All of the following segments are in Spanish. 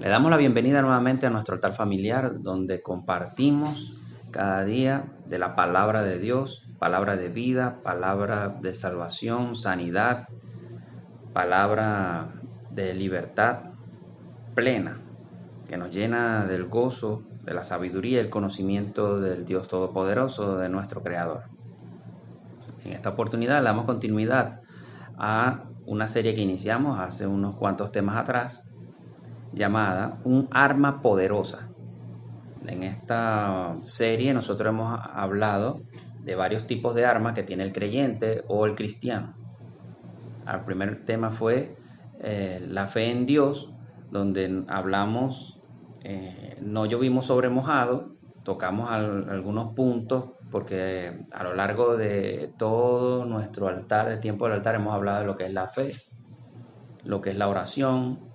Le damos la bienvenida nuevamente a nuestro altar familiar, donde compartimos cada día de la palabra de Dios, palabra de vida, palabra de salvación, sanidad, palabra de libertad plena, que nos llena del gozo, de la sabiduría y el conocimiento del Dios Todopoderoso, de nuestro Creador. En esta oportunidad le damos continuidad a una serie que iniciamos hace unos cuantos temas atrás, llamada Un arma poderosa. En esta serie nosotros hemos hablado de varios tipos de armas que tiene el creyente o el cristiano. El primer tema fue la fe en Dios, donde hablamos, no llovimos sobre mojado, tocamos algunos puntos, porque a lo largo de todo nuestro altar, el tiempo del altar, hemos hablado de lo que es la fe, lo que es la oración,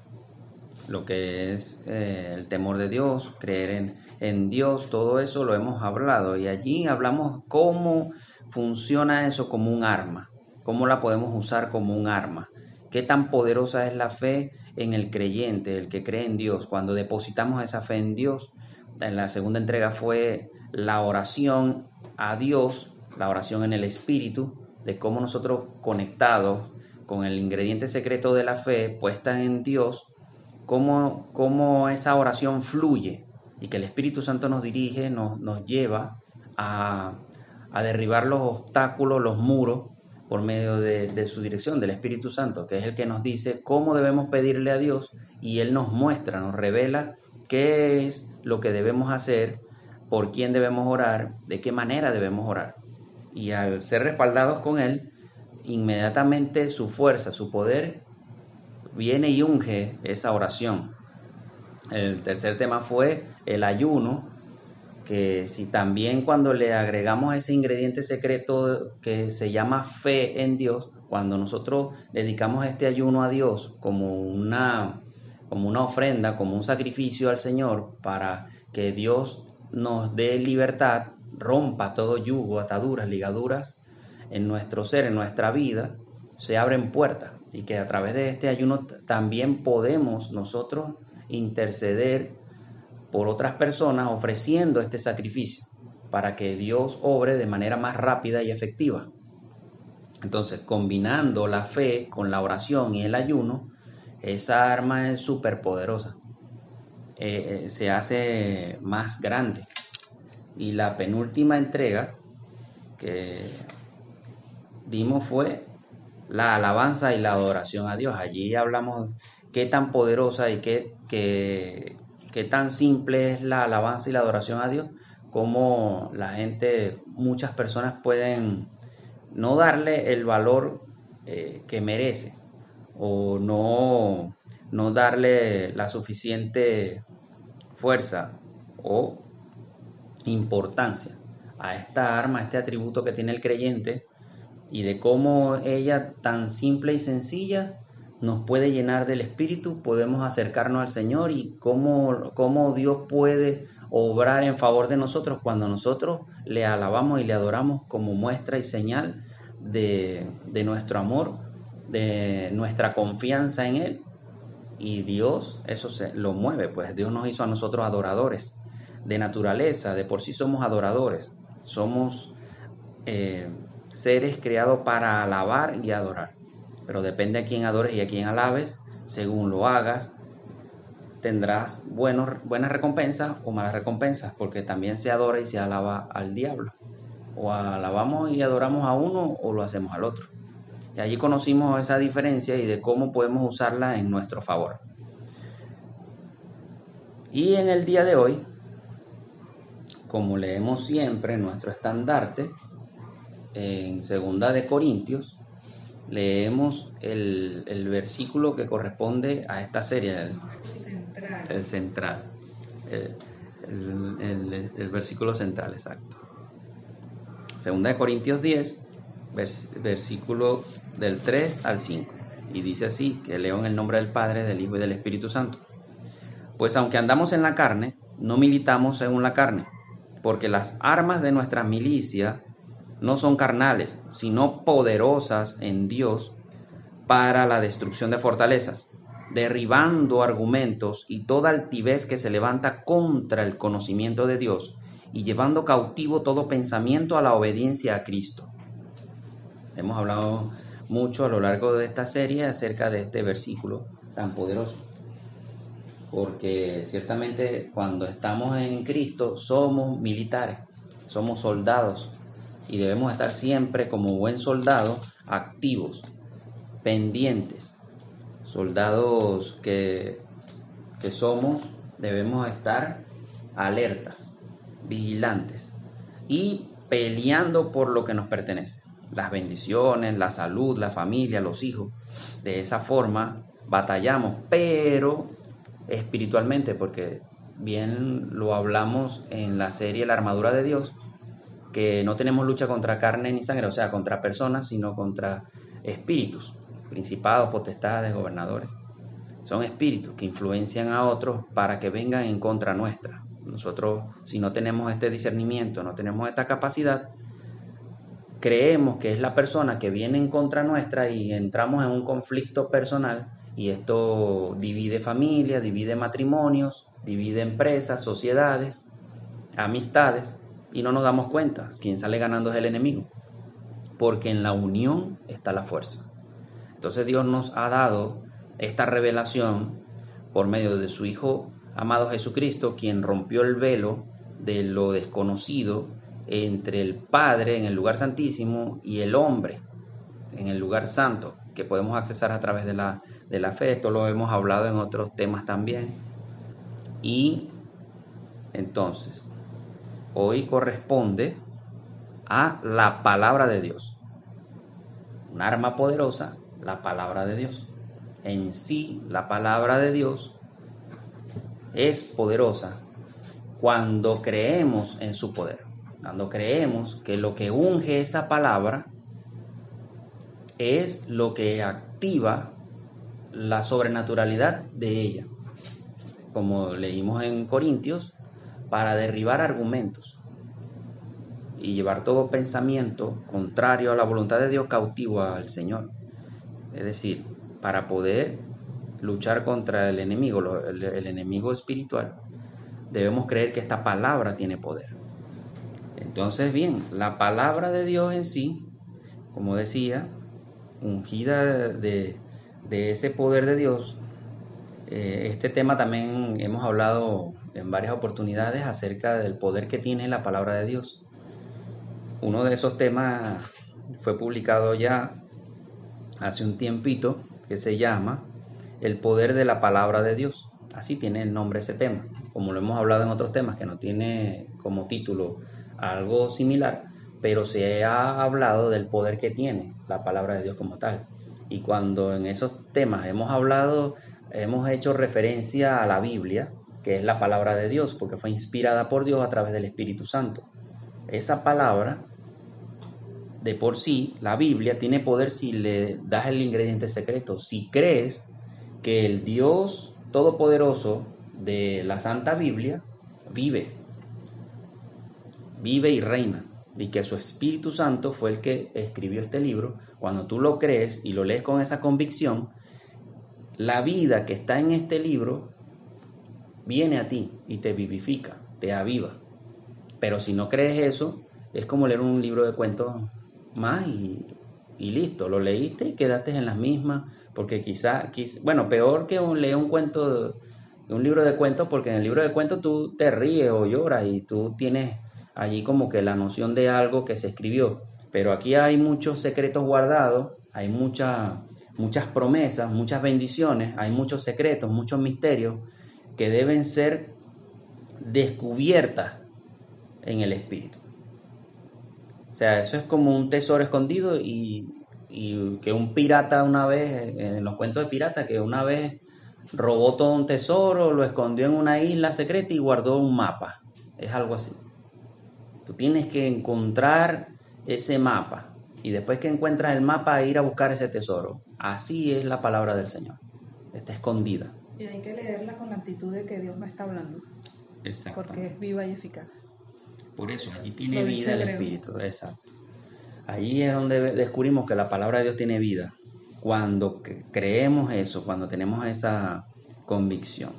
lo que es el temor de Dios, creer en Dios, todo eso lo hemos hablado, y allí hablamos cómo funciona eso como un arma, cómo la podemos usar como un arma, qué tan poderosa es la fe en el creyente, el que cree en Dios, cuando depositamos esa fe en Dios. En la segunda entrega fue la oración a Dios, la oración en el Espíritu, de cómo nosotros conectados con el ingrediente secreto de la fe puesta en Dios, cómo esa oración fluye y que el Espíritu Santo nos dirige, nos lleva a derribar los obstáculos, los muros, por medio de su dirección, del Espíritu Santo, que es el que nos dice cómo debemos pedirle a Dios, y Él nos muestra, nos revela qué es lo que debemos hacer, por quién debemos orar, de qué manera debemos orar. Y al ser respaldados con Él, inmediatamente su fuerza, su poder, viene y unge esa oración. El tercer tema fue el ayuno, que si también cuando le agregamos ese ingrediente secreto que se llama fe en Dios, cuando nosotros dedicamos este ayuno a Dios como una ofrenda, como un sacrificio al Señor, para que Dios nos dé libertad, rompa todo yugo, ataduras, ligaduras en nuestro ser, en nuestra vida, se abren puertas, y que a través de este ayuno también podemos nosotros interceder por otras personas ofreciendo este sacrificio para que Dios obre de manera más rápida y efectiva. Entonces, combinando la fe con la oración y el ayuno, esa arma es súper poderosa. Se hace más grande. Y la penúltima entrega que dimos fue la alabanza y la adoración a Dios. Allí hablamos qué tan poderosa y qué tan simple es la alabanza y la adoración a Dios, cómo la gente, muchas personas pueden no darle el valor que merece, o no darle la suficiente fuerza o importancia a esta arma, a este atributo que tiene el creyente, y de cómo ella, tan simple y sencilla, nos puede llenar del Espíritu, podemos acercarnos al Señor, y cómo Dios puede obrar en favor de nosotros cuando nosotros le alabamos y le adoramos como muestra y señal de nuestro amor, de nuestra confianza en Él. Y Dios eso lo mueve, pues Dios nos hizo a nosotros adoradores de naturaleza, de por sí somos adoradores, somos seres creados para alabar y adorar, pero depende a quién adores y a quién alabes. Según lo hagas, tendrás buenas recompensas o malas recompensas, porque también se adora y se alaba al diablo. O alabamos y adoramos a uno, o lo hacemos al otro. Y allí conocimos esa diferencia y de cómo podemos usarla en nuestro favor. Y en el día de hoy, como leemos siempre en nuestro estandarte, en 2 de Corintios, leemos el versículo que corresponde a esta serie, el central, el versículo central, exacto. 2 de Corintios 10, versículo del 3 al 5, y dice así, que leo en el nombre del Padre, del Hijo y del Espíritu Santo. Pues aunque andamos en la carne, no militamos según la carne, porque las armas de nuestra milicia no son carnales, sino poderosas en Dios para la destrucción de fortalezas. derribando argumentos y toda altivez que se levanta contra el conocimiento de Dios y llevando cautivo todo pensamiento a la obediencia a Cristo. Hemos hablado mucho a lo largo de esta serie acerca de este versículo tan poderoso, porque ciertamente cuando estamos en Cristo somos militares, somos soldados y debemos estar siempre como buen soldado activos, pendientes. Soldados que somos, debemos estar alertas, vigilantes y peleando por lo que nos pertenece. Las bendiciones, la salud, la familia, los hijos. De esa forma batallamos, pero espiritualmente, porque bien lo hablamos en la serie La Armadura de Dios, que no tenemos lucha contra carne ni sangre, o sea, contra personas, sino contra espíritus, principados, potestades, gobernadores. Son espíritus que influencian a otros para que vengan en contra nuestra. Nosotros, si no tenemos este discernimiento, no tenemos esta capacidad, creemos que es la persona que viene en contra nuestra y entramos en un conflicto personal y esto divide familias, divide matrimonios, divide empresas, sociedades, amistades y no nos damos cuenta. Quien sale ganando es el enemigo, porque en la unión está la fuerza. Entonces Dios nos ha dado esta revelación por medio de su Hijo amado Jesucristo, quien rompió el velo de lo desconocido entre el Padre en el lugar santísimo y el hombre en el lugar santo, que podemos accesar a través de la fe. Esto lo hemos hablado en otros temas también. Y entonces, hoy corresponde a la palabra de Dios. Un arma poderosa, la palabra de Dios. En sí, la palabra de Dios es poderosa cuando creemos en su poder. Cuando creemos que lo que unge esa palabra es lo que activa la sobrenaturalidad de ella. Como leímos en Corintios, para derribar argumentos y llevar todo pensamiento contrario a la voluntad de Dios cautivo al Señor. Es decir, para poder luchar contra el enemigo, el enemigo espiritual, debemos creer que esta palabra tiene poder. Entonces, bien, la palabra de Dios en sí, como decía, ungida de ese poder de Dios. Este tema también hemos hablado en varias oportunidades acerca del poder que tiene la palabra de Dios. Uno de esos temas fue publicado ya hace un tiempito, que se llama El poder de la palabra de Dios. Así tiene el nombre ese tema, como lo hemos hablado en otros temas, que no tiene como título algo similar, pero se ha hablado del poder que tiene la palabra de Dios como tal. Y cuando en esos temas hemos hecho referencia a la Biblia, que es la palabra de Dios, porque fue inspirada por Dios a través del Espíritu Santo. Esa palabra, de por sí, la Biblia tiene poder si le das el ingrediente secreto. Si crees que el Dios Todopoderoso de la Santa Biblia vive y reina, y que su Espíritu Santo fue el que escribió este libro, cuando tú lo crees y lo lees con esa convicción, la vida que está en este libro viene a ti y te vivifica, te aviva. Pero si no crees eso, es como leer un libro de cuentos más y listo, lo leíste y quedaste en las mismas, porque bueno, peor que leer un cuento, un libro de cuentos, porque en el libro de cuentos tú te ríes o lloras y tú tienes allí como que la noción de algo que se escribió, pero aquí hay muchos secretos guardados, hay muchas promesas, muchas bendiciones, hay muchos secretos, muchos misterios que deben ser descubiertas en el Espíritu. O sea, eso es como un tesoro escondido y que un pirata una vez, en los cuentos de pirata, que una vez robó todo un tesoro, lo escondió en una isla secreta y guardó un mapa. Es algo así. Tú tienes que encontrar ese mapa y después que encuentras el mapa ir a buscar ese tesoro. Así es la palabra del Señor. Está escondida. Y hay que leerla con la actitud de que Dios me está hablando. Exacto. Porque es viva y eficaz. Por eso, allí tiene vida el Espíritu. Exacto. Allí es donde descubrimos que la palabra de Dios tiene vida. cuando creemos eso, cuando tenemos esa convicción.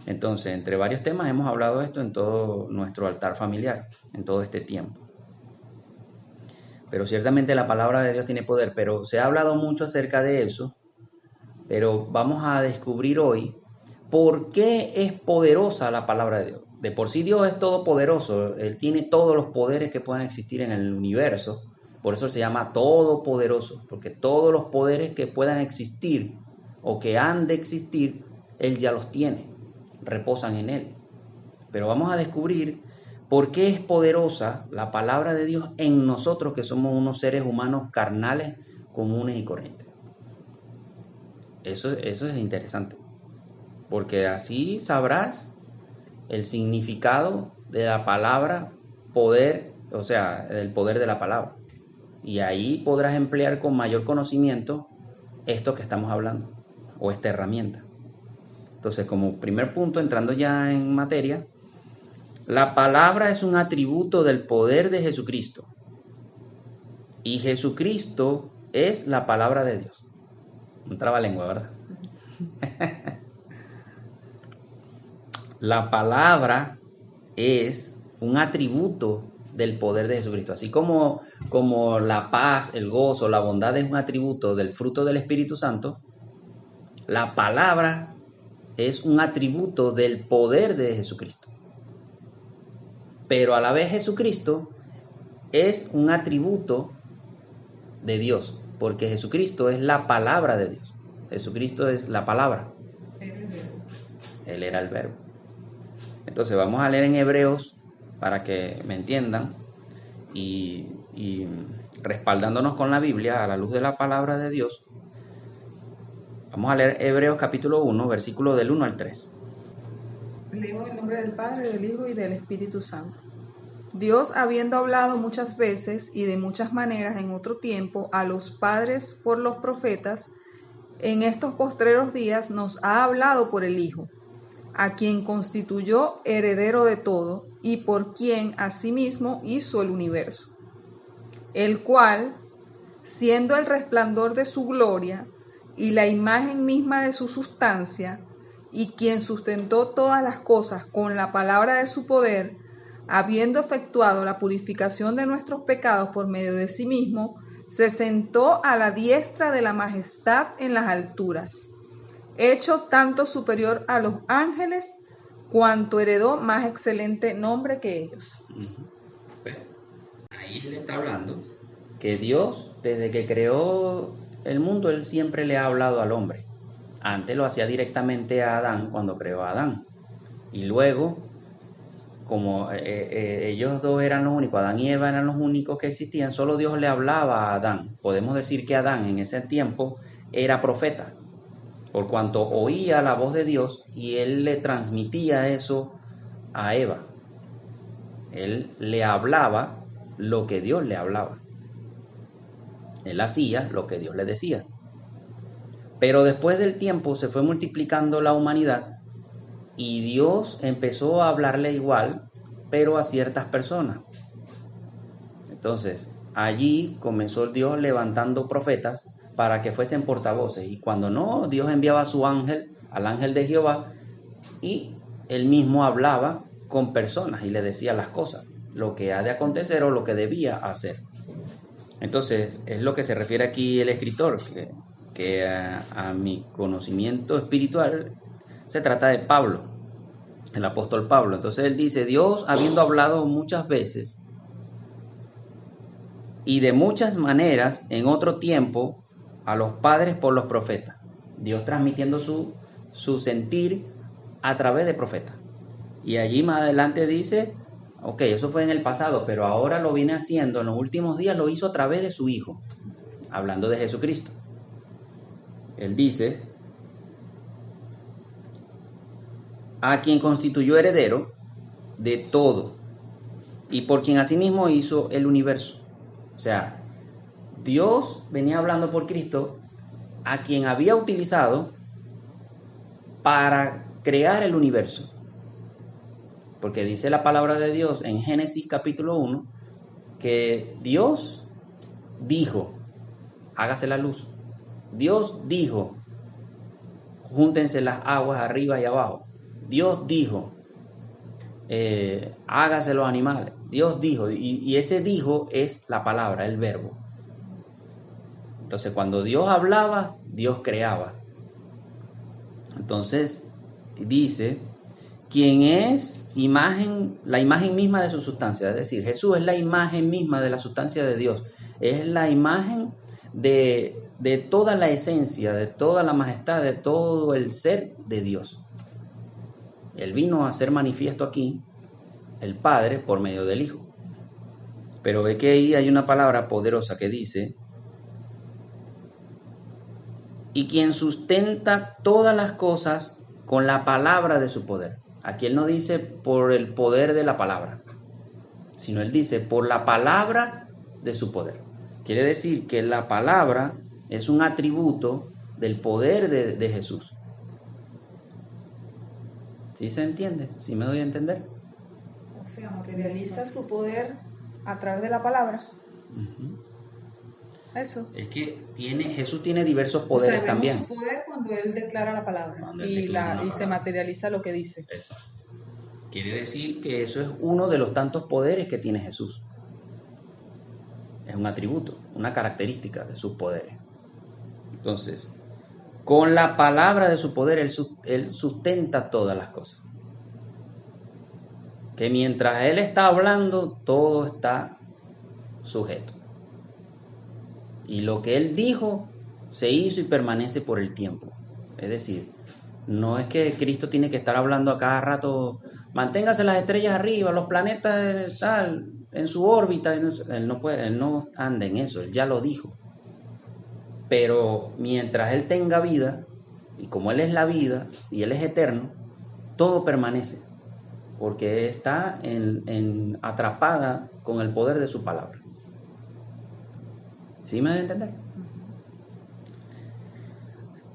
Entonces, entre varios temas hemos hablado de esto en todo nuestro altar familiar, en todo este tiempo. Pero ciertamente la palabra de Dios tiene poder, pero se ha hablado mucho acerca de eso, pero vamos a descubrir hoy por qué es poderosa la palabra de Dios. De por sí Dios es todopoderoso, Él tiene todos los poderes que puedan existir en el universo, por eso se llama todopoderoso, porque todos los poderes que puedan existir o que han de existir, Él ya los tiene, reposan en Él. Pero vamos a descubrir por qué es poderosa la palabra de Dios en nosotros, que somos unos seres humanos carnales, comunes y corrientes. Eso es interesante, porque así sabrás el significado de la palabra poder, o sea, el poder de la palabra. Y ahí podrás emplear con mayor conocimiento esto que estamos hablando, o esta herramienta. Entonces, como primer punto, entrando ya en materia, la palabra es un atributo del poder de Jesucristo. Y Jesucristo es la palabra de Dios. Un trabalengua, ¿verdad? La palabra es un atributo del poder de Jesucristo. Así como la paz, el gozo, la bondad es un atributo del fruto del Espíritu Santo, la palabra es un atributo del poder de Jesucristo. Pero a la vez Jesucristo es un atributo de Dios, porque Jesucristo es la palabra de Dios. Jesucristo es la palabra. Él era el verbo. Entonces vamos a leer en Hebreos para que me entiendan y respaldándonos con la Biblia a la luz de la palabra de Dios. Vamos a leer Hebreos capítulo 1, versículo del 1 al 3. Leo en el nombre del Padre, del Hijo y del Espíritu Santo. Dios, habiendo hablado muchas veces y de muchas maneras en otro tiempo a los padres por los profetas, en estos postreros días nos ha hablado por el Hijo, a quien constituyó heredero de todo y por quien asimismo hizo el universo, el cual, siendo el resplandor de su gloria y la imagen misma de su sustancia, y quien sustentó todas las cosas con la palabra de su poder, habiendo efectuado la purificación de nuestros pecados por medio de sí mismo, se sentó a la diestra de la majestad en las alturas, hecho tanto superior a los ángeles, cuanto heredó más excelente nombre que ellos. Ahí le está hablando que Dios, desde que creó el mundo, Él siempre le ha hablado al hombre. Antes lo hacía directamente a Adán cuando creó a Adán. Y luego, como ellos dos eran los únicos, Adán y Eva eran los únicos que existían, solo Dios le hablaba a Adán. Podemos decir que Adán en ese tiempo era profeta, por cuanto oía la voz de Dios y él le transmitía eso a Eva. Él le hablaba lo que Dios le hablaba. Él hacía lo que Dios le decía. Pero después del tiempo se fue multiplicando la humanidad y Dios empezó a hablarle igual, pero a ciertas personas. Entonces, allí comenzó Dios levantando profetas para que fuesen portavoces. Y cuando no, Dios enviaba a su ángel, al ángel de Jehová, y él mismo hablaba con personas y le decía las cosas, lo que ha de acontecer o lo que debía hacer. Entonces, es lo que se refiere aquí el escritor, que a mi conocimiento espiritual se trata de Pablo, el apóstol Pablo. Entonces él dice, Dios, habiendo hablado muchas veces y de muchas maneras en otro tiempo a los padres por los profetas. Dios transmitiendo su sentir a través de profetas. Y allí más adelante dice, ok, eso fue en el pasado, pero ahora lo viene haciendo, en los últimos días lo hizo a través de su Hijo, hablando de Jesucristo. Él dice, a quien constituyó heredero de todo y por quien asimismo hizo el universo. O sea, Dios venía hablando por Cristo, a quien había utilizado para crear el universo. Porque dice la palabra de Dios en Génesis capítulo 1, que Dios dijo, hágase la luz. Dios dijo, júntense las aguas arriba y abajo. Dios dijo, hágase los animales. Dios dijo, y ese dijo es la palabra, el verbo. Entonces, cuando Dios hablaba, Dios creaba. Entonces, dice, quien es la imagen misma de su sustancia. Es decir, Jesús es la imagen misma de la sustancia de Dios. Es la imagen de toda la esencia, de toda la majestad, de todo el ser de Dios. Él vino a ser manifiesto aquí, el Padre, por medio del Hijo. Pero ve que ahí hay una palabra poderosa que dice, y quien sustenta todas las cosas con la palabra de su poder. Aquí él no dice por el poder de la palabra, sino él dice por la palabra de su poder. Quiere decir que la palabra es un atributo del poder de Jesús. ¿Sí se entiende? ¿Sí me doy a entender? O sea, materializa su poder a través de la palabra. Uh-huh. Eso. Es que Jesús tiene diversos poderes, o sea, también. Su poder cuando él declara la palabra y se materializa lo que dice. Exacto. Quiere decir que eso es uno de los tantos poderes que tiene Jesús. Es un atributo, una característica de sus poderes. Entonces, con la palabra de su poder, él sustenta todas las cosas. Que mientras él está hablando, todo está sujeto. Y lo que él dijo se hizo y permanece por el tiempo. Es decir, no es que Cristo tiene que estar hablando a cada rato, manténgase las estrellas arriba, los planetas tal, en su órbita. Él no anda en eso, él ya lo dijo. Pero mientras él tenga vida, y como él es la vida y él es eterno, todo permanece. Porque está atrapada con el poder de su palabra. ¿Sí me debe entender?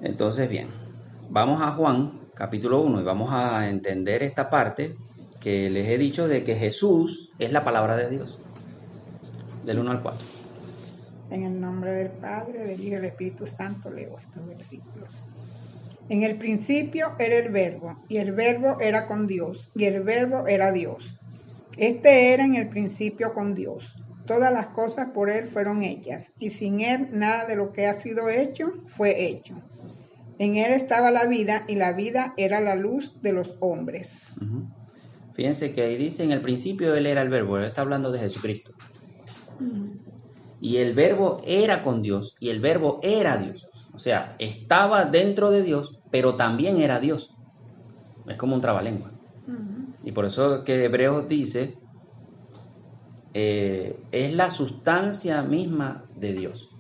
Entonces, bien, vamos a Juan, capítulo 1, y vamos a entender esta parte que les he dicho de que Jesús es la palabra de Dios. Del 1 al 4. En el nombre del Padre, del Hijo y del Espíritu Santo leo estos versículos. En el principio era el Verbo, y el Verbo era con Dios, y el Verbo era Dios. Este era en el principio con Dios. Todas las cosas por Él fueron hechas, y sin Él nada de lo que ha sido hecho fue hecho. En Él estaba la vida, y la vida era la luz de los hombres. Uh-huh. Fíjense que ahí dice, en el principio Él era el Verbo, Él está hablando de Jesucristo. Uh-huh. Y el Verbo era con Dios, y el Verbo era Dios. O sea, estaba dentro de Dios, pero también era Dios. Es como un trabalengua. Uh-huh. Y por eso que Hebreos dice, es la sustancia misma de Dios.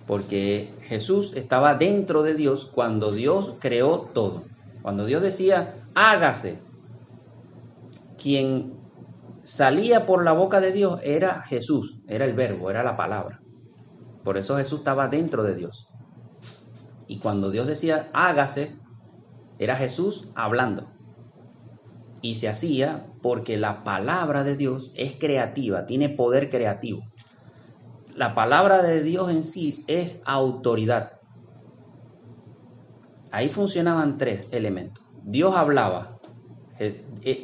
Porque Jesús estaba dentro de Dios cuando Dios creó todo. Cuando Dios decía, hágase, quien salía por la boca de Dios era Jesús, era el Verbo, era la palabra. Por eso Jesús estaba dentro de Dios. Y cuando Dios decía, hágase, era Jesús hablando. Y se hacía porque la palabra de Dios es creativa, tiene poder creativo. La palabra de Dios en sí es autoridad. Ahí funcionaban tres elementos. Dios hablaba,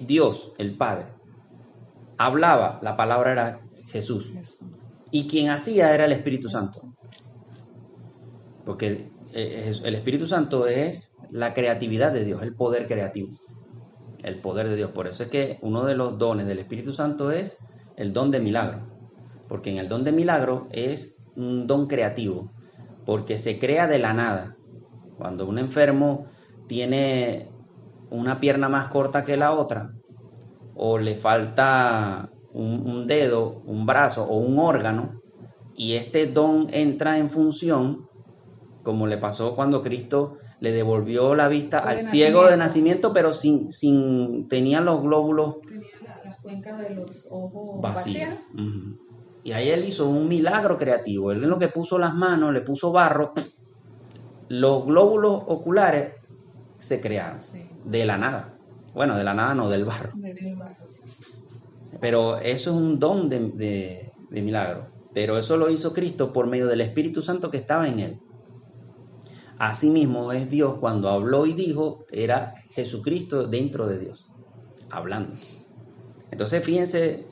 Dios, el Padre, hablaba, la palabra era Jesús. Y quien hacía era el Espíritu Santo. Porque el Espíritu Santo es la creatividad de Dios, el poder creativo. El poder de Dios. Por eso es que uno de los dones del Espíritu Santo es el don de milagro. Porque en el don de milagro es un don creativo. Porque se crea de la nada. Cuando un enfermo tiene una pierna más corta que la otra, o le falta un dedo, un brazo o un órgano, y este don entra en función, como le pasó cuando Cristo le devolvió la vista al ciego de nacimiento, pero tenía los glóbulos, tenía las cuencas de los ojos vacías. Uh-huh. Y ahí él hizo un milagro creativo. Él en lo que puso las manos, le puso barro, los glóbulos oculares se crearon, sí, de la nada. Bueno, de la nada no, del barro. Del barro, sí. Pero eso es un don de milagro. Pero eso lo hizo Cristo por medio del Espíritu Santo que estaba en él. Asimismo es Dios cuando habló y dijo, era Jesucristo dentro de Dios, hablando. Entonces fíjense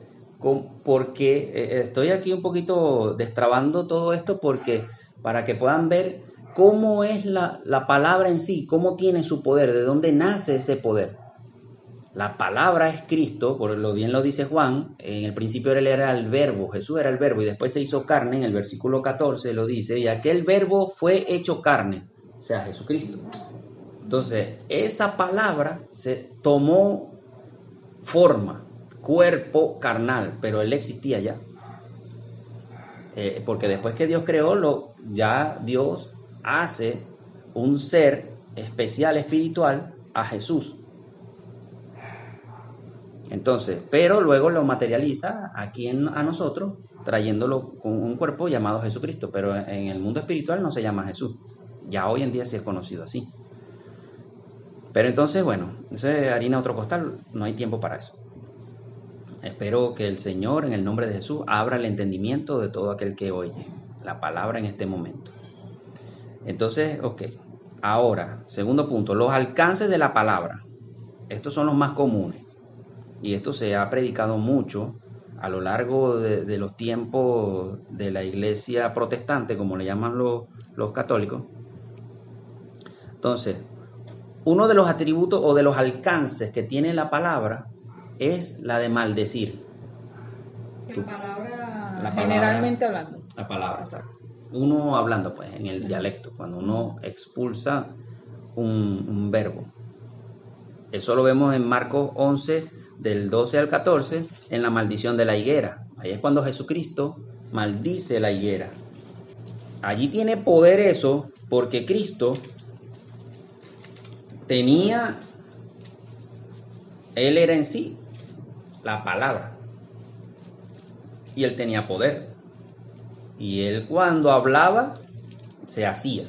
porque estoy aquí un poquito destrabando todo esto porque para que puedan ver cómo es la palabra en sí, cómo tiene su poder, de dónde nace ese poder. La palabra es Cristo, por lo bien lo dice Juan, en el principio él era el verbo, Jesús era el verbo y después se hizo carne, en el versículo 14 lo dice, y aquel verbo fue hecho carne, o sea, Jesucristo. Entonces, esa palabra se tomó forma, cuerpo carnal, pero él existía ya. Porque después que Dios creó, ya Dios hace un ser especial, espiritual, a Jesús. Entonces, pero luego lo materializa aquí a nosotros, trayéndolo con un cuerpo llamado Jesucristo, pero en el mundo espiritual no se llama Jesús. Ya hoy en día sí es conocido así. Pero entonces, bueno, eso es harina otro costal, no hay tiempo para eso. Espero que el Señor, en el nombre de Jesús, abra el entendimiento de todo aquel que oye la palabra en este momento. Entonces, ok. Ahora, segundo punto, los alcances de la palabra. Estos son los más comunes. Y esto se ha predicado mucho a lo largo de los tiempos de la iglesia protestante, como le llaman los católicos. Entonces, uno de los atributos o de los alcances que tiene la palabra es la de maldecir. La palabra generalmente hablando. La palabra, exacto. Uno hablando, pues, en el dialecto, cuando uno expulsa un verbo. Eso lo vemos en Marcos 11, del 12 al 14, en la maldición de la higuera. Ahí es cuando Jesucristo maldice la higuera. Allí tiene poder eso, porque Cristo él era en sí la palabra. Y él tenía poder. Y él cuando hablaba, se hacía.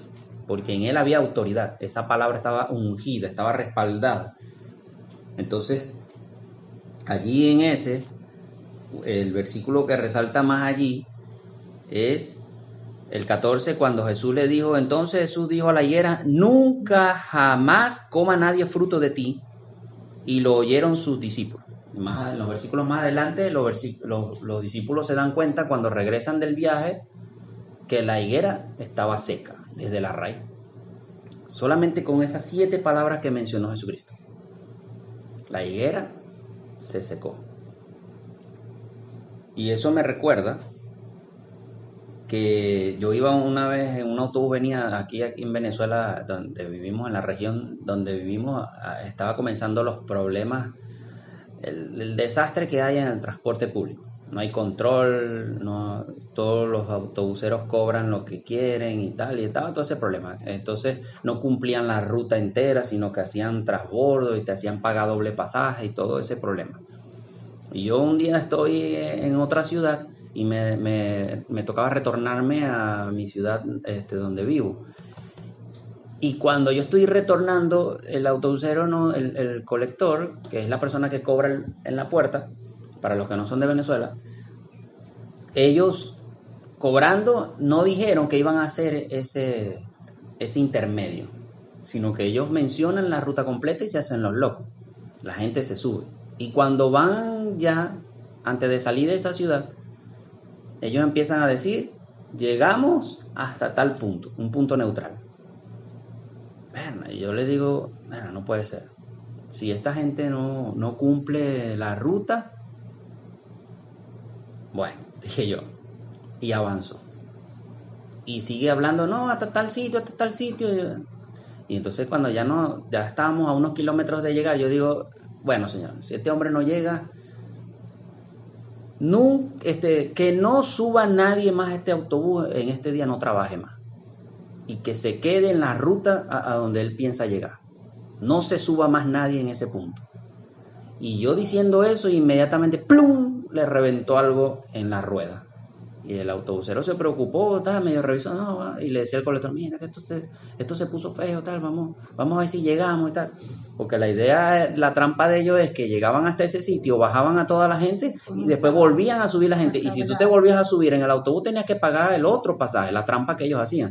Porque en él había autoridad. Esa palabra estaba ungida, estaba respaldada. Entonces, allí en el versículo que resalta más allí es el 14, cuando Jesús le dijo, entonces Jesús dijo a la higuera, nunca jamás coma nadie fruto de ti, y lo oyeron sus discípulos. En los versículos más adelante, los discípulos se dan cuenta cuando regresan del viaje que la higuera estaba seca desde la raíz. Solamente con esas 7 palabras que mencionó Jesucristo. La higuera se secó. Y eso me recuerda que yo iba una vez en un autobús, venía aquí en Venezuela, donde vivimos, en la región donde vivimos, estaba comenzando los problemas, el desastre que hay en el transporte público. No hay control, todos los autobuseros cobran lo que quieren y tal, y estaba todo ese problema. Entonces no cumplían la ruta entera, sino que hacían transbordo y te hacían pagar doble pasaje y todo ese problema. Y yo un día estoy en otra ciudad y me tocaba retornarme a mi ciudad donde vivo. Y cuando yo estoy retornando, el autobusero, el colector, que es la persona que cobra en la puerta, para los que no son de Venezuela, ellos cobrando no dijeron que iban a hacer ese intermedio, sino que ellos mencionan la ruta completa y se hacen los locos. La gente se sube. Y cuando van ya, antes de salir de esa ciudad, ellos empiezan a decir, llegamos hasta tal punto, un punto neutral. Bueno, y yo les digo, bueno, no puede ser. Si esta gente no cumple la ruta, bueno, dije yo, y avanzó. Y sigue hablando, no, hasta tal sitio. Y entonces cuando ya estábamos a unos kilómetros de llegar, yo digo, bueno, señor, si este hombre no llega, que no suba nadie más a este autobús en este día, no trabaje más. Y que se quede en la ruta a donde él piensa llegar. No se suba más nadie en ese punto. Y yo diciendo eso, inmediatamente, ¡plum!, le reventó algo en la rueda. Y el autobusero se preocupó, medio revisó, y le decía al colector, mira que esto se puso feo, vamos a ver si llegamos y tal. Porque la trampa de ellos es que llegaban hasta ese sitio, bajaban a toda la gente y después volvían a subir la gente. Y si tú te volvías a subir en el autobús, tenías que pagar el otro pasaje, la trampa que ellos hacían.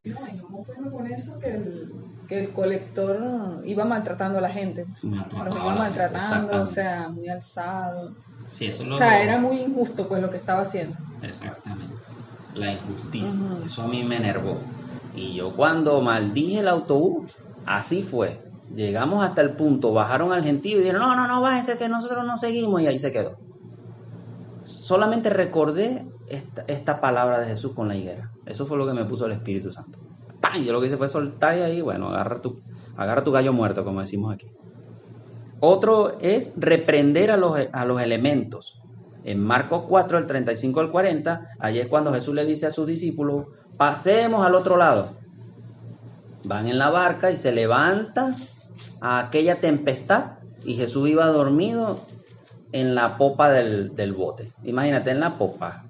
eso que el colector iba maltratando a la gente. Los iba maltratando, o sea, muy alzado. Sí, eso O sea, era muy injusto pues lo que estaba haciendo. Exactamente. La injusticia. Eso a mí me enervó. Y yo cuando maldije el autobús, así fue. Llegamos hasta el punto, bajaron al gentío y dijeron, no, bájense que nosotros no seguimos, y ahí se quedó. Solamente recordé esta palabra de Jesús con la higuera. Eso fue lo que me puso el Espíritu Santo. ¡Pam! Yo lo que hice fue soltar y ahí, bueno, agarra tu gallo muerto, como decimos aquí. Otro es reprender a los elementos. En Marcos 4, el 35 al 40, allí es cuando Jesús le dice a sus discípulos, pasemos al otro lado. Van en la barca y se levanta a aquella tempestad y Jesús iba dormido en la popa del bote. Imagínate, en la popa.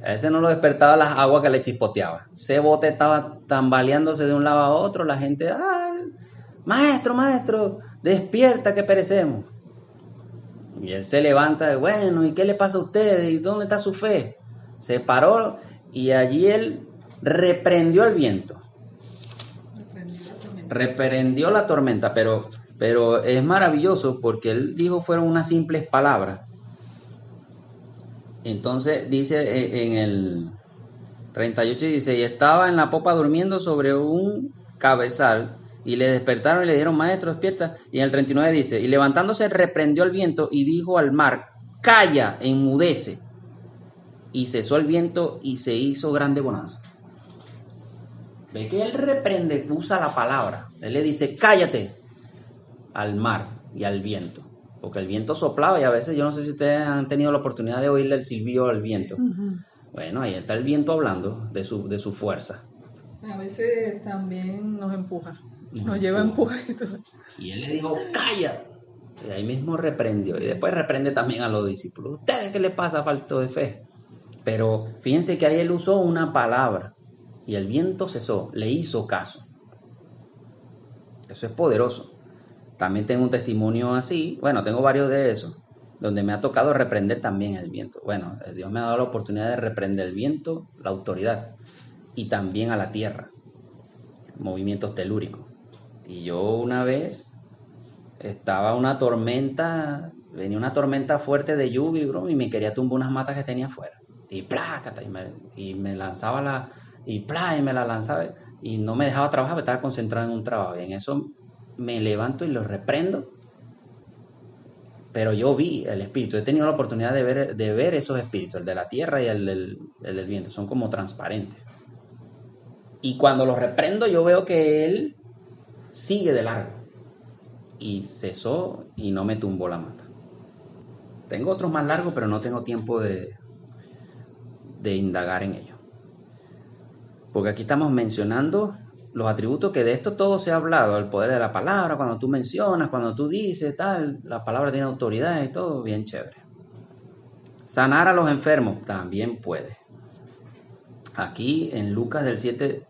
A ese no lo despertaba las aguas que le chispoteaba. Ese bote estaba tambaleándose de un lado a otro. La gente, ¡ay! Maestro, despierta que perecemos. Y él se levanta, bueno, ¿y qué le pasa a usted? ¿Y dónde está su fe? Se paró y allí él reprendió el viento. Reprendió la tormenta, pero es maravilloso porque él dijo fueron unas simples palabras. Entonces dice en el 38, dice, y estaba en la popa durmiendo sobre un cabezal, y le despertaron y le dijeron, maestro, despierta. Y en el 39 dice, y levantándose reprendió el viento y dijo al mar, calla, enmudece. Y cesó el viento y se hizo grande bonanza. Ve que él reprende, usa la palabra. Él le dice, cállate al mar y al viento. Porque el viento soplaba y a veces, yo no sé si ustedes han tenido la oportunidad de oírle el silbido al viento. Bueno, ahí está el viento hablando de su fuerza. A veces también nos empuja. Nos lleva a empujar y todo. Y él le dijo, calla. Y ahí mismo reprendió. Y después reprende también a los discípulos. ¿Ustedes qué les pasa? Falta de fe. Pero fíjense que ahí él usó una palabra. Y el viento cesó. Le hizo caso. Eso es poderoso. También tengo un testimonio así. Bueno, tengo varios de esos. Donde me ha tocado reprender también el viento. Bueno, Dios me ha dado la oportunidad de reprender el viento, la autoridad. Y también a la tierra. Movimientos telúricos. Y yo una vez estaba una tormenta, venía una tormenta fuerte de lluvia, bro, y me quería tumbar unas matas que tenía afuera. Y plácata, y me lanzaba y me la lanzaba, y no me dejaba trabajar, porque estaba concentrado en un trabajo. Y en eso me levanto y lo reprendo. Pero yo vi el espíritu, he tenido la oportunidad de ver esos espíritus, el de la tierra y el del viento, son como transparentes. Y cuando los reprendo yo veo que él sigue de largo. Y cesó y no me tumbó la mata. Tengo otros más largos, pero no tengo tiempo de indagar en ello. Porque aquí estamos mencionando los atributos que de esto todo se ha hablado. El poder de la palabra, cuando tú mencionas, cuando tú dices, tal, la palabra tiene autoridad y todo, bien chévere. Sanar a los enfermos, también puede. Aquí en Lucas 7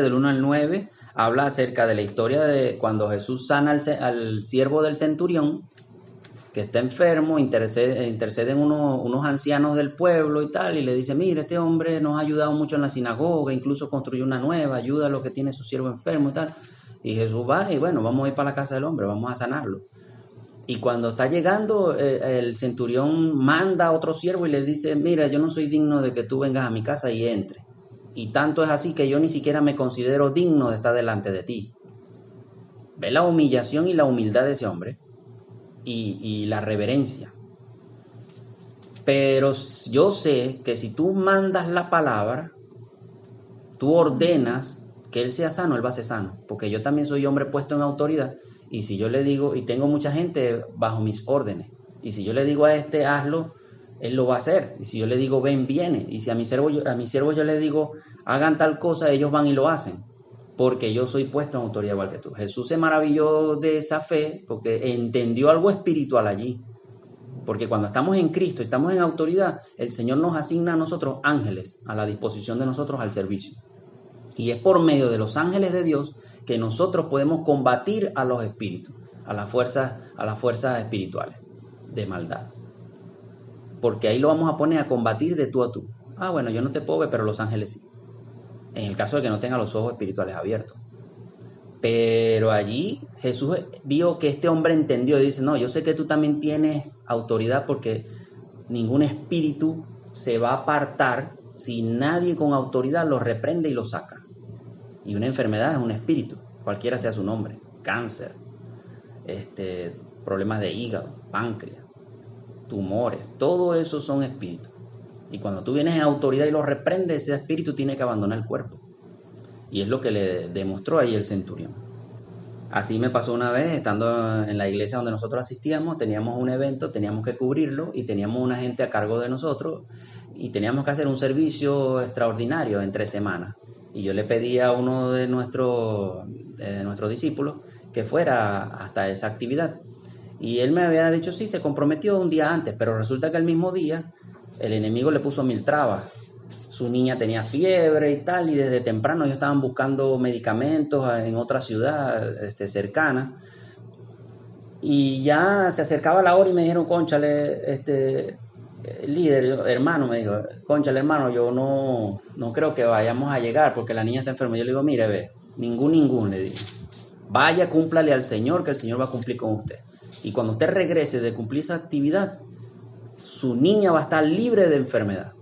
del 1 al 9 habla acerca de la historia de cuando Jesús sana al siervo del centurión que está enfermo, interceden unos ancianos del pueblo y tal, y le dice, mire, este hombre nos ha ayudado mucho en la sinagoga, incluso construyó una nueva, ayuda a lo que tiene su siervo enfermo y tal. Y Jesús va y bueno, vamos a ir para la casa del hombre, vamos a sanarlo. Y cuando está llegando, el centurión manda a otro siervo y le dice, mira, yo no soy digno de que tú vengas a mi casa y entre. Y tanto es así que yo ni siquiera me considero digno de estar delante de ti. Ve la humillación y la humildad de ese hombre y la reverencia. Pero yo sé que si tú mandas la palabra, tú ordenas que él sea sano, él va a ser sano. Porque yo también soy hombre puesto en autoridad. Y si yo le digo, y tengo mucha gente bajo mis órdenes, y si yo le digo a este hazlo, él lo va a hacer. Y si yo le digo ven, viene. Y si a mis siervos yo le digo hagan tal cosa, ellos van y lo hacen. Porque yo soy puesto en autoridad igual que tú. Jesús se maravilló de esa fe porque entendió algo espiritual allí. Porque cuando estamos en Cristo y estamos en autoridad, el Señor nos asigna a nosotros ángeles a la disposición de nosotros al servicio. Y es por medio de los ángeles de Dios que nosotros podemos combatir a los espíritus, a las fuerzas espirituales de maldad. Porque ahí lo vamos a poner a combatir de tú a tú. Ah, bueno, yo no te puedo ver, pero los ángeles sí. en el caso de que no tenga los ojos espirituales abiertos. Pero allí Jesús vio que este hombre entendió y dice, no, yo sé que tú también tienes autoridad porque ningún espíritu se va a apartar si nadie con autoridad lo reprende y lo saca. Y una enfermedad es un espíritu, cualquiera sea su nombre, cáncer, problemas de hígado, páncreas, tumores, todo eso son espíritus. Y cuando tú vienes en autoridad y lo reprendes, ese espíritu tiene que abandonar el cuerpo. Y es lo que le demostró ahí el centurión. Así me pasó una vez, estando en la iglesia donde nosotros asistíamos, teníamos un evento, teníamos que cubrirlo y teníamos una gente a cargo de nosotros y teníamos que hacer un servicio extraordinario entre semanas. Y yo le pedí a uno de nuestros discípulos que fuera hasta esa actividad. Y él me había dicho, sí, se comprometió un día antes, pero resulta que el mismo día el enemigo le puso 1000 trabas. Su niña tenía fiebre y tal, y desde temprano ellos estaban buscando medicamentos en otra ciudad cercana. Y ya se acercaba la hora y me dijeron, cónchale, líder, hermano, me dijo, cónchale, hermano, yo no creo que vayamos a llegar porque la niña está enferma. Yo le digo, mire, ve, ningún, le digo. Vaya, cúmplale al Señor, que el Señor va a cumplir con usted. Y cuando usted regrese de cumplir esa actividad, su niña va a estar libre de enfermedad.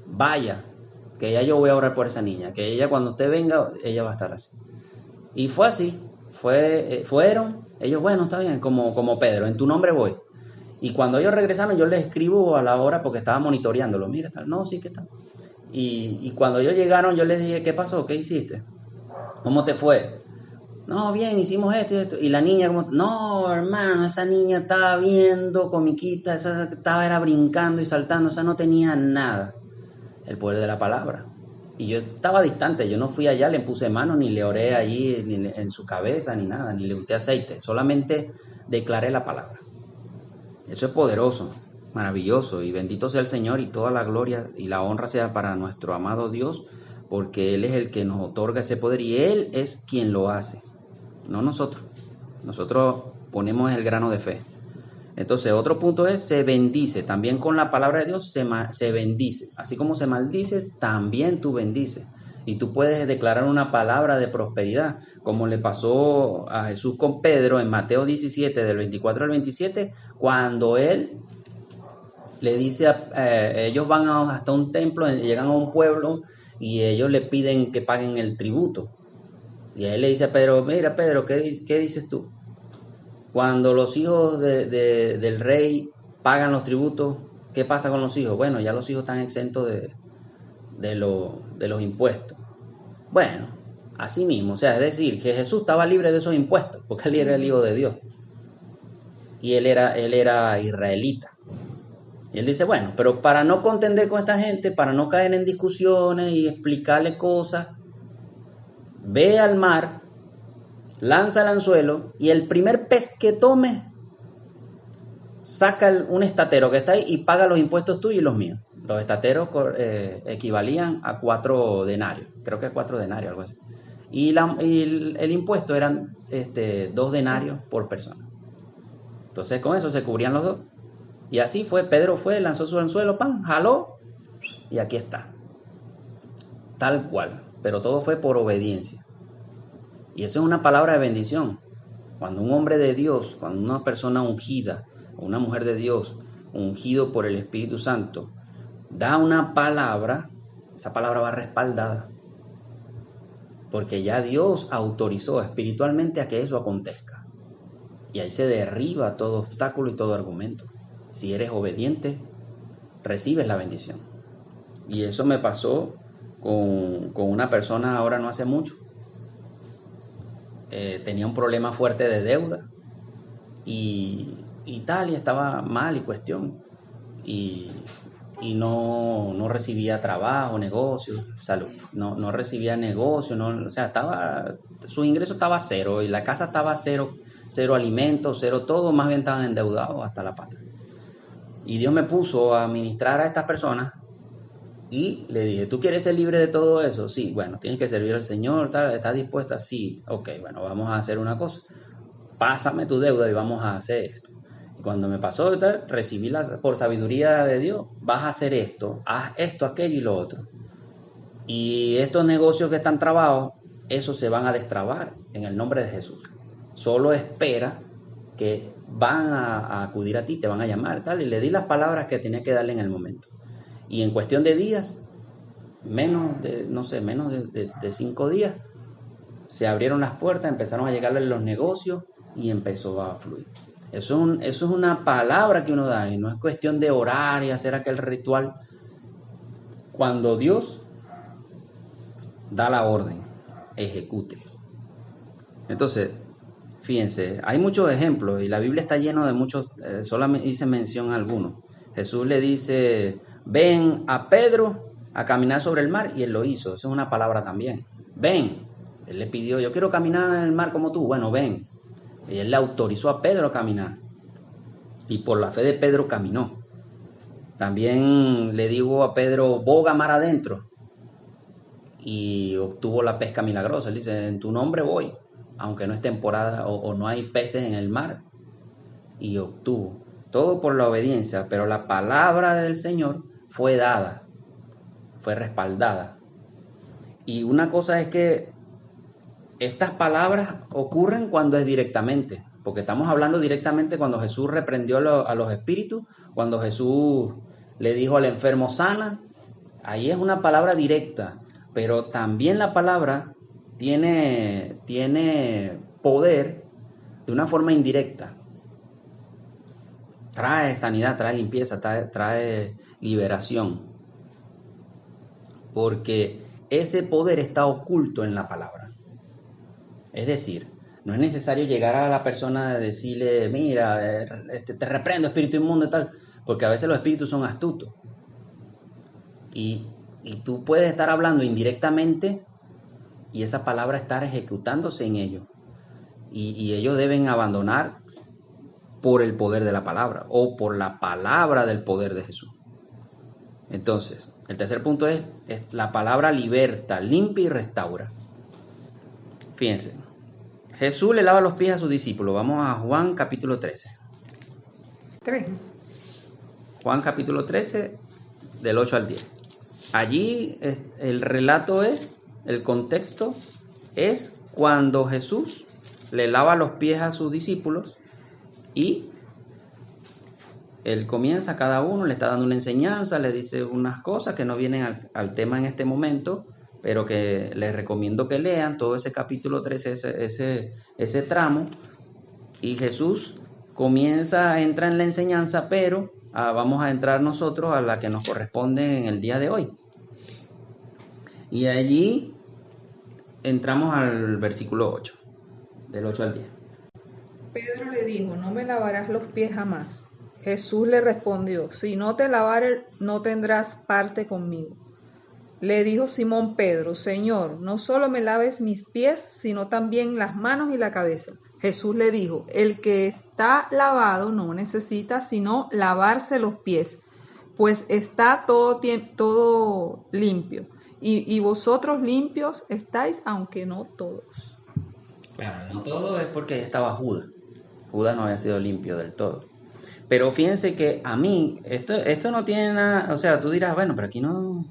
Vaya, que ya yo voy a orar por esa niña, que ella cuando usted venga, ella va a estar así. Y fue así, fueron, ellos, bueno, está bien, como Pedro, en tu nombre voy. Y cuando ellos regresaron, yo les escribo a la hora porque estaba monitoreándolo, mira, tal, no, sí, ¿qué tal? Y cuando ellos llegaron, yo les dije, ¿qué pasó? ¿Qué hiciste? ¿Cómo te fue? No, bien, hicimos esto y esto. Y la niña, como, no, hermano, esa niña estaba viendo comiquita, esa era brincando y saltando, esa no tenía nada. El poder de la palabra. Y yo estaba distante, yo no fui allá, le puse mano, ni le oré allí ni en su cabeza, ni nada, ni le unté aceite, solamente declaré la palabra. Eso es poderoso, maravilloso, y bendito sea el Señor, y toda la gloria y la honra sea para nuestro amado Dios, porque Él es el que nos otorga ese poder, y Él es quien lo hace, no nosotros. Nosotros ponemos el grano de fe. Entonces, otro punto es, se bendice. También con la palabra de Dios se bendice. Así como se maldice, también tú bendices. Y tú puedes declarar una palabra de prosperidad, como le pasó a Jesús con Pedro en Mateo 17, del 24 al 27, cuando él le dice, ellos van hasta un templo, llegan a un pueblo y ellos le piden que paguen el tributo. Y él le dice a Pedro, mira Pedro, ¿qué dices tú? Cuando los hijos del rey pagan los tributos, ¿qué pasa con los hijos? Bueno, ya los hijos están exentos de los impuestos. Bueno, así mismo, o sea, es decir, que Jesús estaba libre de esos impuestos, porque él era el Hijo de Dios. Y él era israelita. Y él dice, bueno, pero para no contender con esta gente, para no caer en discusiones y explicarle cosas, ve al mar, lanza el anzuelo y el primer pez que tome, saca un estatero que está ahí y paga los impuestos tuyos y los míos. Los estateros equivalían a 4 denarios, creo que 4 denarios, algo así. Y el impuesto eran 2 denarios por persona. Entonces con eso se cubrían los dos. Y así fue, Pedro lanzó su anzuelo, jaló y aquí está. Tal cual, pero todo fue por obediencia. Y eso es una palabra de bendición. Cuando un hombre de Dios, cuando una persona ungida, o una mujer de Dios, ungido por el Espíritu Santo, da una palabra, esa palabra va respaldada. Porque ya Dios autorizó espiritualmente a que eso acontezca. Y ahí se derriba todo obstáculo y todo argumento. Si eres obediente, recibes la bendición. Y eso me pasó con una persona ahora no hace mucho. Tenía un problema fuerte de deuda y tal, y estaba mal y cuestión. Y no recibía trabajo, negocio, salud. No recibía negocio, o sea, su ingreso estaba cero y la casa estaba cero alimentos, cero todo, más bien estaban endeudados hasta la pata. Y Dios me puso a ministrar a estas personas y le dije, ¿tú quieres ser libre de todo eso? Sí, bueno, tienes que servir al Señor, tal, ¿estás dispuesta? Sí, ok, bueno, vamos a hacer una cosa. Pásame tu deuda y vamos a hacer esto. Y cuando me pasó, tal, recibí por sabiduría de Dios, vas a hacer esto, haz esto, aquello y lo otro. Y estos negocios que están trabados, esos se van a destrabar en el nombre de Jesús. Solo espera que van a acudir a ti, te van a llamar, tal, y le di las palabras que tenía que darle en el momento. Y en cuestión de días, menos de 5 días, se abrieron las puertas, empezaron a llegarle los negocios y empezó a fluir. Eso es una palabra que uno da y no es cuestión de orar y hacer aquel ritual. Cuando Dios da la orden, ejecute. Entonces, fíjense, hay muchos ejemplos y la Biblia está llena de muchos, solamente hice mención a algunos. Jesús le dice, ven a Pedro a caminar sobre el mar y él lo hizo. Esa es una palabra también. Ven. Él le pidió, yo quiero caminar en el mar como tú. Bueno, ven. Y él le autorizó a Pedro a caminar. Y por la fe de Pedro caminó. También le digo a Pedro, boga mar adentro. Y obtuvo la pesca milagrosa. Él dice, en tu nombre voy. Aunque no es temporada o no hay peces en el mar. Y obtuvo. Todo por la obediencia. Pero la palabra del Señor fue dada. Fue respaldada. Y una cosa es que estas palabras ocurren cuando es directamente, porque estamos hablando directamente cuando Jesús reprendió a los espíritus, cuando Jesús le dijo al enfermo sana, ahí es una palabra directa, pero también la palabra tiene poder de una forma indirecta. Trae sanidad, trae limpieza, trae liberación, porque ese poder está oculto en la palabra. Es decir, no es necesario llegar a la persona y decirle, mira, te reprendo espíritu inmundo y tal, porque a veces los espíritus son astutos. Y tú puedes estar hablando indirectamente y esa palabra estar ejecutándose en ellos. Y ellos deben abandonar por el poder de la palabra o por la palabra del poder de Jesús. Entonces, el tercer punto es la palabra liberta, limpia y restaura. Fíjense. Jesús le lava los pies a sus discípulos. Vamos a Juan capítulo 13. 3. Juan capítulo 13, del 8 al 10. Allí el relato el contexto es cuando Jesús le lava los pies a sus discípulos y él comienza a cada uno, le está dando una enseñanza, le dice unas cosas que no vienen al tema en este momento, pero que les recomiendo que lean todo ese capítulo 13, ese tramo, y Jesús entra en la enseñanza, pero vamos a entrar nosotros a la que nos corresponde en el día de hoy. Y allí entramos al versículo 8, del 8 al 10. Pedro le dijo, no me lavarás los pies jamás. Jesús le respondió, si no te lavare, no tendrás parte conmigo. Le dijo Simón Pedro, Señor, no solo me laves mis pies, sino también las manos y la cabeza. Jesús le dijo, el que está lavado no necesita sino lavarse los pies, pues está todo limpio. Y vosotros limpios estáis, aunque no todos. Claro, no todo es porque estaba Judas. Judas no había sido limpio del todo. Pero fíjense que a mí, esto no tiene nada, o sea, tú dirás, bueno, pero aquí no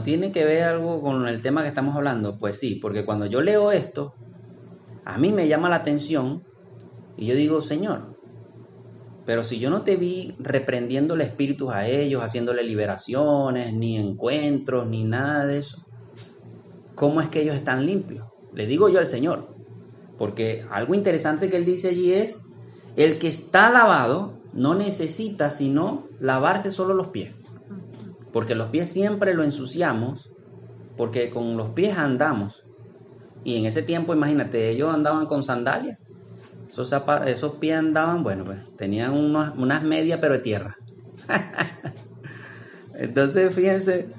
tiene que ver algo con el tema que estamos hablando. Pues sí, porque cuando yo leo esto, a mí me llama la atención y yo digo, Señor, pero si yo no te vi reprendiéndole espíritus a ellos, haciéndole liberaciones, ni encuentros, ni nada de eso, ¿cómo es que ellos están limpios? Le digo yo al Señor, porque algo interesante que él dice allí es, el que está lavado no necesita sino lavarse solo los pies. Porque los pies siempre lo ensuciamos, porque con los pies andamos. Y en ese tiempo, imagínate, ellos andaban con sandalias. Esos pies andaban, bueno, pues tenían unas medias, pero de tierra. Entonces, fíjense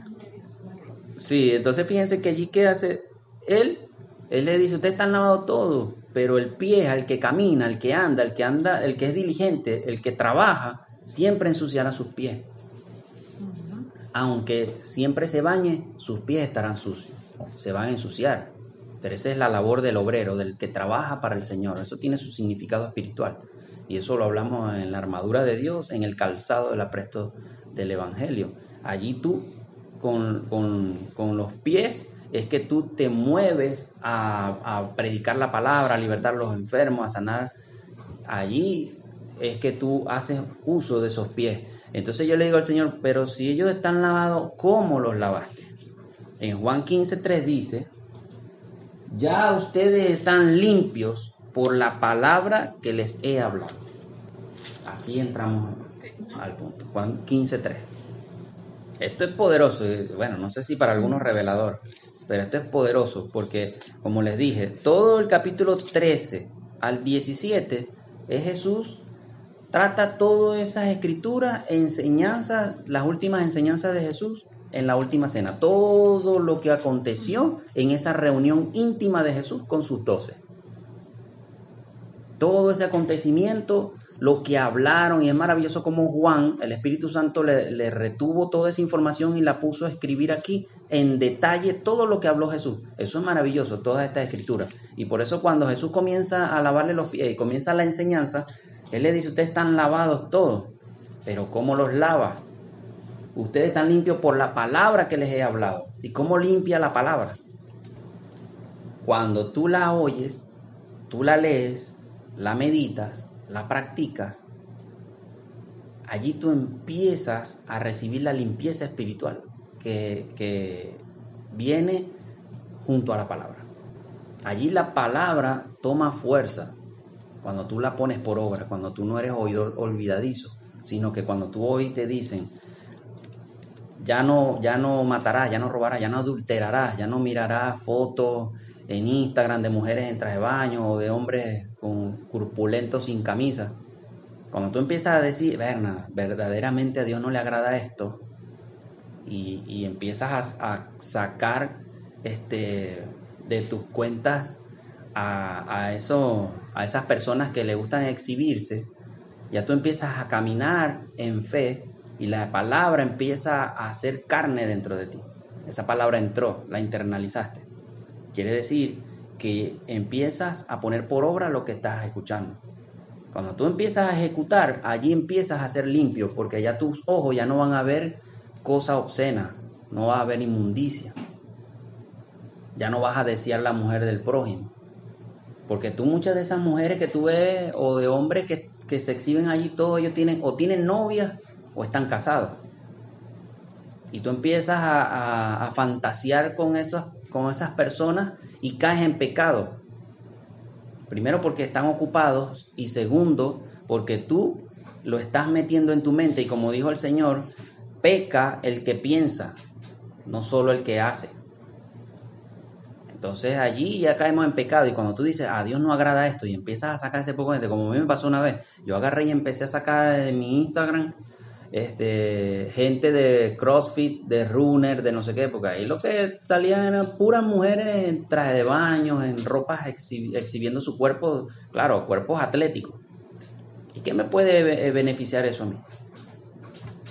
que allí que hace él le dice, ustedes están lavados todos, pero el pie, al que camina, el que anda, el que es diligente, el que trabaja, siempre ensuciará sus pies. Aunque siempre se bañe, sus pies estarán sucios, se van a ensuciar. Pero esa es la labor del obrero, del que trabaja para el Señor. Eso tiene su significado espiritual. Y eso lo hablamos en la armadura de Dios, en el calzado del apresto del Evangelio. Allí tú con los pies es que tú te mueves a predicar la palabra, a libertar a los enfermos, a sanar. Allí es que tú haces uso de esos pies. Entonces yo le digo al Señor, pero si ellos están lavados, ¿cómo los lavaste? En Juan 15:3 dice, ya ustedes están limpios por la palabra que les he hablado. Aquí entramos al punto. Juan 15:3. Esto es poderoso. Bueno, no sé si para algunos revelador, pero esto es poderoso porque, como les dije, todo el capítulo 13 al 17 es Jesús. Trata todas esas escrituras, enseñanzas, las últimas enseñanzas de Jesús en la última cena. Todo lo que aconteció en esa reunión íntima de Jesús con sus 12. Todo ese acontecimiento, lo que hablaron, y es maravilloso como Juan, el Espíritu Santo le retuvo toda esa información y la puso a escribir aquí en detalle todo lo que habló Jesús. Eso es maravilloso, toda esta escritura. Y por eso cuando Jesús comienza a lavarle los pies y comienza la enseñanza, Él le dice, ustedes están lavados todos, pero ¿cómo los lava? Ustedes están limpios por la palabra que les he hablado. ¿Y cómo limpia la palabra? Cuando tú la oyes, tú la lees, la meditas, la practicas, allí tú empiezas a recibir la limpieza espiritual que viene junto a la palabra. Allí la palabra toma fuerza cuando tú la pones por obra, cuando tú no eres oidor olvidadizo, sino que cuando tú hoy te dicen, ya no matarás, ya no robarás, ya no adulterarás, ya no mirarás fotos en Instagram de mujeres en traje de baño o de hombres corpulentos sin camisa. Cuando tú empiezas a decir, verdaderamente a Dios no le agrada esto, y empiezas a sacar de tus cuentas a esas personas que le gustan exhibirse, ya tú empiezas a caminar en fe y la palabra empieza a hacer carne dentro de ti. Esa palabra entró, la internalizaste. Quiere decir que empiezas a poner por obra lo que estás escuchando. Cuando tú empiezas a ejecutar, allí empiezas a ser limpio, porque ya tus ojos ya no van a ver cosas obscenas, no va a haber inmundicia. Ya no vas a desear la mujer del prójimo. Porque tú, muchas de esas mujeres que tú ves, o de hombres que se exhiben allí, todos ellos tienen novias o están casados. Y tú empiezas a fantasear con esas personas y caes en pecado. Primero porque están ocupados y segundo porque tú lo estás metiendo en tu mente y como dijo el Señor, peca el que piensa, no solo el que hace. Entonces allí ya caemos en pecado y cuando tú dices, a Dios no agrada esto y empiezas a sacar ese poco de gente, como a mí me pasó una vez, yo agarré y empecé a sacar de mi Instagram gente de CrossFit, de runner, de no sé qué, porque ahí lo que salían eran puras mujeres en traje de baño, en ropas exhibiendo su cuerpo, claro, cuerpos atléticos. ¿Y qué me puede beneficiar eso a mí?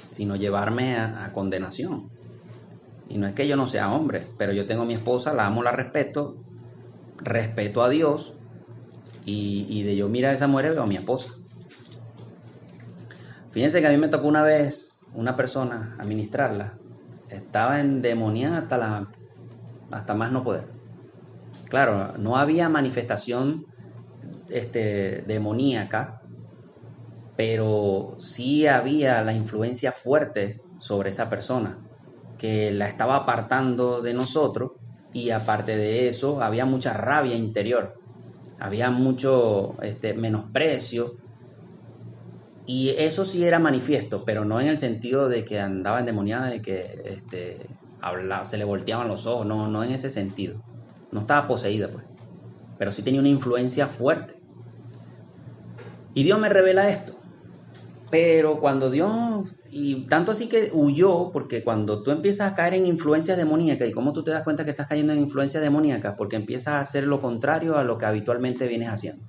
Sino llevarme a condenación. Y no es que yo no sea hombre, pero yo tengo a mi esposa, la amo, la respeto a Dios, y de yo mirar a esa mujer veo a mi esposa. Fíjense que a mí me tocó una vez una persona administrarla, estaba endemoniada hasta más no poder. Claro, no había manifestación demoníaca, pero sí había la influencia fuerte sobre esa persona que la estaba apartando de nosotros, y aparte de eso había mucha rabia interior, había mucho menosprecio, y eso sí era manifiesto, pero no en el sentido de que andaba endemoniada, de que se le volteaban los ojos, no en ese sentido, no estaba poseída pues, pero sí tenía una influencia fuerte. Y Dios me revela esto, pero cuando Dios, y tanto así que huyó, porque cuando tú empiezas a caer en influencias demoníacas, ¿y cómo tú te das cuenta que estás cayendo en influencias demoníacas? Porque empiezas a hacer lo contrario a lo que habitualmente vienes haciendo.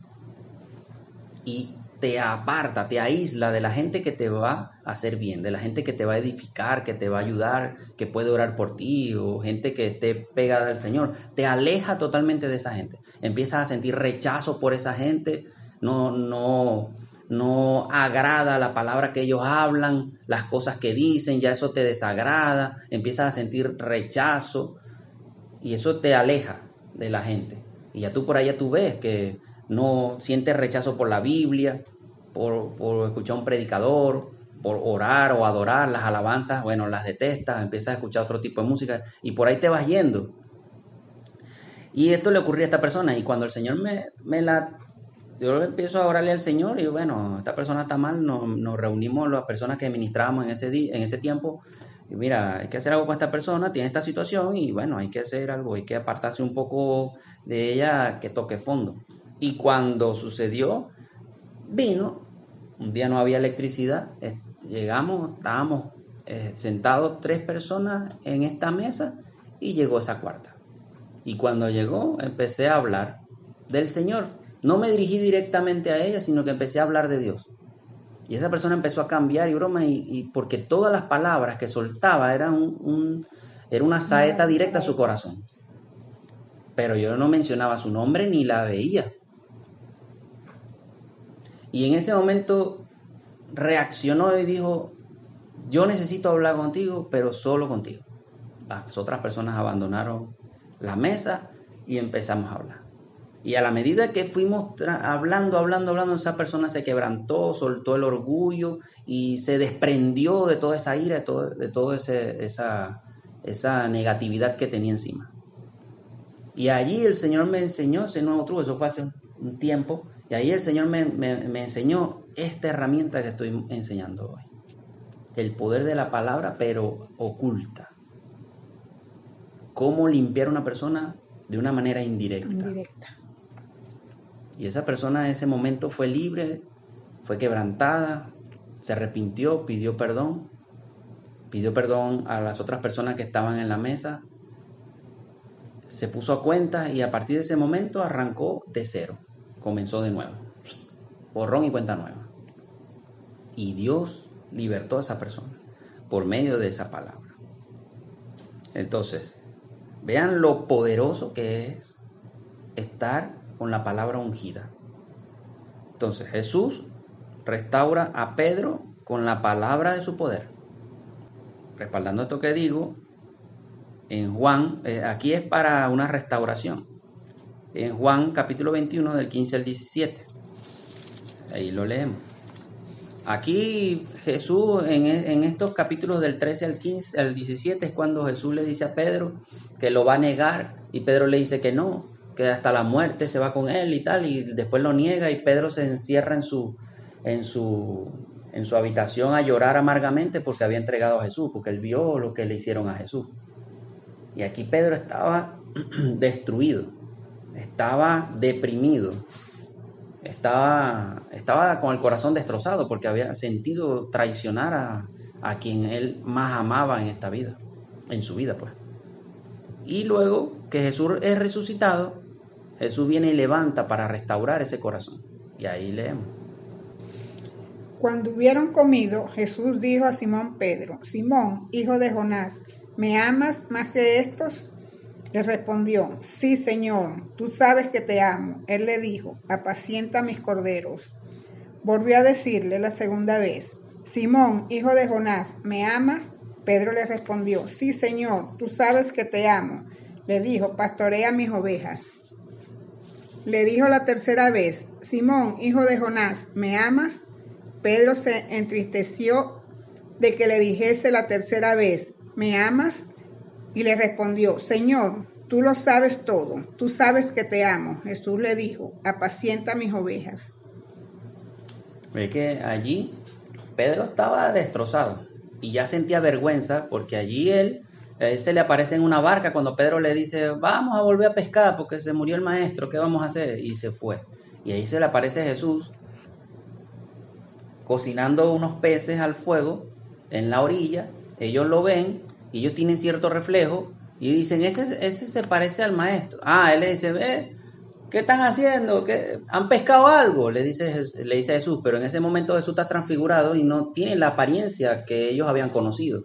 Y te aparta, te aísla de la gente que te va a hacer bien, de la gente que te va a edificar, que te va a ayudar, que puede orar por ti, o gente que esté pegada al Señor. Te aleja totalmente de esa gente. Empiezas a sentir rechazo por esa gente, no no agrada la palabra que ellos hablan, las cosas que dicen, ya eso te desagrada, empiezas a sentir rechazo y eso te aleja de la gente. Y ya tú por allá tú ves que no sientes rechazo por la Biblia, por escuchar a un predicador, por orar o adorar, las alabanzas, bueno, las detestas, empiezas a escuchar otro tipo de música y por ahí te vas yendo. Y esto le ocurría a esta persona y cuando el Señor yo empiezo a orarle al Señor y bueno, esta persona está mal, nos reunimos las personas que ministrábamos en ese tiempo y mira, hay que hacer algo con esta persona, tiene esta situación y bueno, hay que hacer algo, hay que apartarse un poco de ella que toque fondo. Y cuando sucedió, un día no había electricidad, llegamos, estábamos sentados 3 personas en esta mesa y llegó esa cuarta. Y cuando llegó, empecé a hablar del Señor. No me dirigí directamente a ella, sino que empecé a hablar de Dios. Y esa persona empezó a cambiar y broma, y porque todas las palabras que soltaba era una saeta directa a su corazón. Pero yo no mencionaba su nombre ni la veía. Y en ese momento reaccionó y dijo, yo necesito hablar contigo, pero solo contigo. Las otras personas abandonaron la mesa y empezamos a hablar. Y a la medida que fuimos hablando, esa persona se quebrantó, soltó el orgullo y se desprendió de toda esa ira, de toda esa negatividad que tenía encima. Y allí el Señor me enseñó ese nuevo truco, eso fue hace un tiempo, y ahí el Señor me enseñó esta herramienta que estoy enseñando hoy. El poder de la palabra, pero oculta. Cómo limpiar a una persona de una manera indirecta. Y esa persona en ese momento fue libre, fue quebrantada, se arrepintió, pidió perdón a las otras personas que estaban en la mesa, se puso a cuenta y a partir de ese momento arrancó de cero, comenzó de nuevo, borrón y cuenta nueva. Y Dios libertó a esa persona por medio de esa palabra. Entonces, vean lo poderoso que es estar con la palabra ungida. Entonces, Jesús restaura a Pedro con la palabra de su poder. Respaldando esto que digo, en Juan, aquí es para una restauración. En Juan capítulo 21 del 15 al 17. Ahí lo leemos. Aquí Jesús, en estos capítulos del 13 al 15, al 17, es cuando Jesús le dice a Pedro que lo va a negar y Pedro le dice que no, que hasta la muerte se va con él y tal, y después lo niega y Pedro se encierra en su habitación a llorar amargamente porque había entregado a Jesús, porque él vio lo que le hicieron a Jesús. Y aquí Pedro estaba destruido, estaba deprimido, estaba con el corazón destrozado porque había sentido traicionar a quien él más amaba en esta vida, en su vida pues. Y luego que Jesús es resucitado, Jesús viene y levanta para restaurar ese corazón. Y ahí leemos. Cuando hubieron comido, Jesús dijo a Simón Pedro, Simón, hijo de Jonás, ¿me amas más que estos? Le respondió, sí, Señor, tú sabes que te amo. Él le dijo, apacienta mis corderos. Volvió a decirle la segunda vez, Simón, hijo de Jonás, ¿me amas? Pedro le respondió, sí, Señor, tú sabes que te amo. Le dijo, pastorea mis ovejas. Le dijo la tercera vez, Simón, hijo de Jonás, ¿me amas? Pedro se entristeció de que le dijese la tercera vez, ¿me amas? Y le respondió, Señor, tú lo sabes todo, tú sabes que te amo. Jesús le dijo, apacienta mis ovejas. Ve que allí Pedro estaba destrozado y ya sentía vergüenza porque allí él se le aparece en una barca cuando Pedro le dice, vamos a volver a pescar porque se murió el maestro, ¿qué vamos a hacer? Y se fue. Y ahí se le aparece Jesús cocinando unos peces al fuego en la orilla, ellos lo ven, y ellos tienen cierto reflejo y dicen, ese se parece al maestro. Él le dice, ¿qué están haciendo? ¿Han pescado algo? Le dice Jesús, pero en ese momento Jesús está transfigurado y no tiene la apariencia que ellos habían conocido.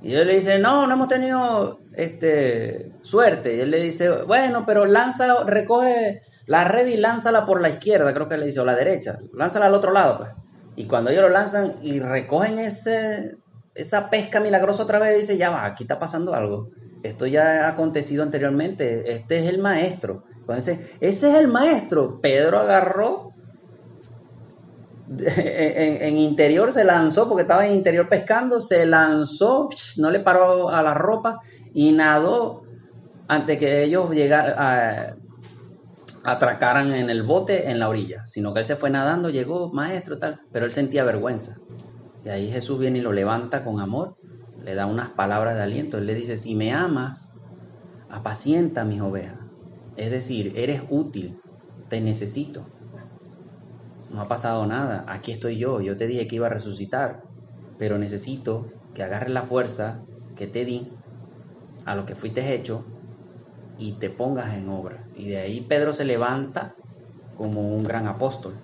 Y ellos le dicen, no hemos tenido suerte. Y él le dice, bueno, pero recoge la red y lánzala por la izquierda, creo que le dice, o la derecha. Lánzala al otro lado, pues. Y cuando ellos lo lanzan y recogen esa pesca milagrosa otra vez, dice, ya va, aquí está pasando algo. Esto ya ha acontecido anteriormente. Este es el maestro. Cuando dice, ese es el maestro, Pedro agarró en interior, se lanzó porque estaba en interior pescando, se lanzó, no le paró a la ropa y nadó antes que ellos atracaran en el bote en la orilla, sino que él se fue nadando, llegó, maestro, tal, pero él sentía vergüenza. Y ahí Jesús viene y lo levanta con amor, le da unas palabras de aliento. Él le dice, si me amas, apacienta mis ovejas. Es decir, eres útil, te necesito. No ha pasado nada, aquí estoy yo te dije que iba a resucitar, pero necesito que agarres la fuerza que te di, a lo que fuiste hecho, y te pongas en obra. Y de ahí Pedro se levanta como un gran apóstol.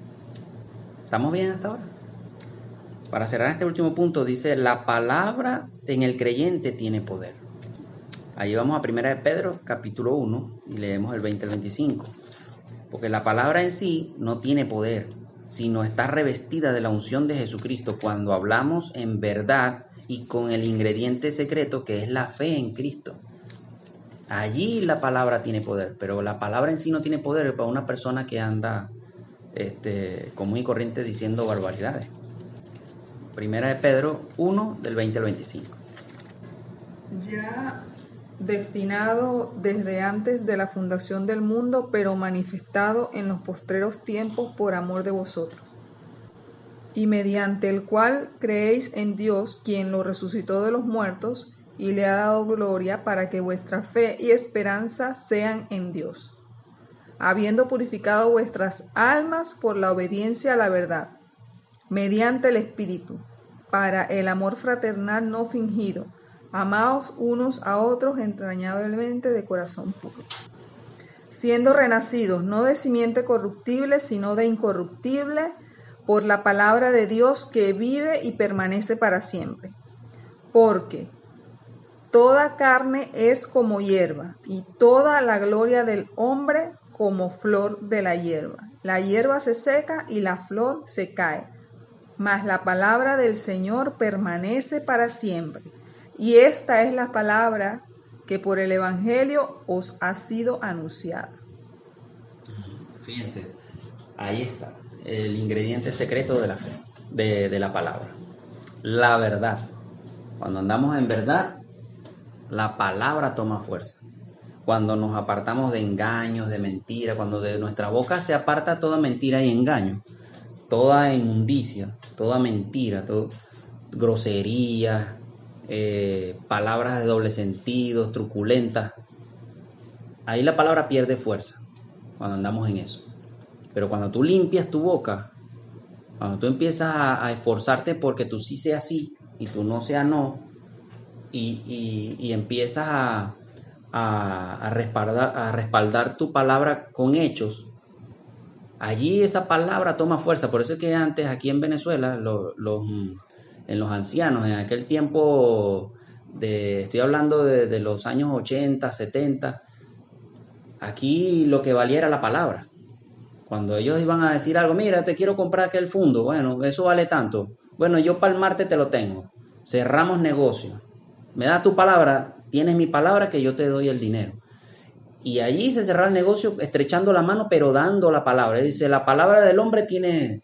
¿Estamos bien hasta ahora? Para cerrar este último punto, dice, la palabra en el creyente tiene poder. Ahí vamos a 1 de Pedro, capítulo 1, y leemos el 20 al 25. Porque la palabra en sí no tiene poder, sino está revestida de la unción de Jesucristo cuando hablamos en verdad y con el ingrediente secreto que es la fe en Cristo. Allí la palabra tiene poder, pero la palabra en sí no tiene poder para una persona que anda común y corriente diciendo barbaridades. 1 de Pedro 1, del 20 al 25. Ya destinado desde antes de la fundación del mundo, pero manifestado en los postreros tiempos por amor de vosotros, y mediante el cual creéis en Dios, quien lo resucitó de los muertos, y le ha dado gloria, para que vuestra fe y esperanza sean en Dios, habiendo purificado vuestras almas por la obediencia a la verdad, mediante el Espíritu, para el amor fraternal no fingido. Amaos unos a otros entrañablemente de corazón puro, siendo renacidos no de simiente corruptible, sino de incorruptible, por la palabra de Dios que vive y permanece para siempre. Porque toda carne es como hierba, y toda la gloria del hombre como flor de la hierba. La hierba se seca y la flor se cae, mas la palabra del Señor permanece para siempre. Y esta es la palabra que por el Evangelio os ha sido anunciada. Fíjense, ahí está el ingrediente secreto de la fe, de la palabra. La verdad. Cuando andamos en verdad, la palabra toma fuerza. Cuando nos apartamos de engaños, de mentiras, cuando de nuestra boca se aparta toda mentira y engaño, toda inmundicia, toda mentira, grosería, palabras de doble sentido, truculentas, ahí la palabra pierde fuerza cuando andamos en eso. Pero cuando tú limpias tu boca, cuando tú empiezas a esforzarte porque tú sí seas sí y tú no seas no, y empiezas a respaldar tu palabra con hechos, allí esa palabra toma fuerza. Por eso es que antes aquí en Venezuela en los ancianos, en aquel tiempo, estoy hablando de los años 80, 70, aquí lo que valía era la palabra. Cuando ellos iban a decir algo, mira, te quiero comprar aquel fondo, bueno, eso vale tanto. Bueno, yo para el martes te lo tengo. Cerramos negocio. Me das tu palabra, tienes mi palabra que yo te doy el dinero. Y allí se cerraba el negocio estrechando la mano, pero dando la palabra. Dice, la palabra del hombre tiene,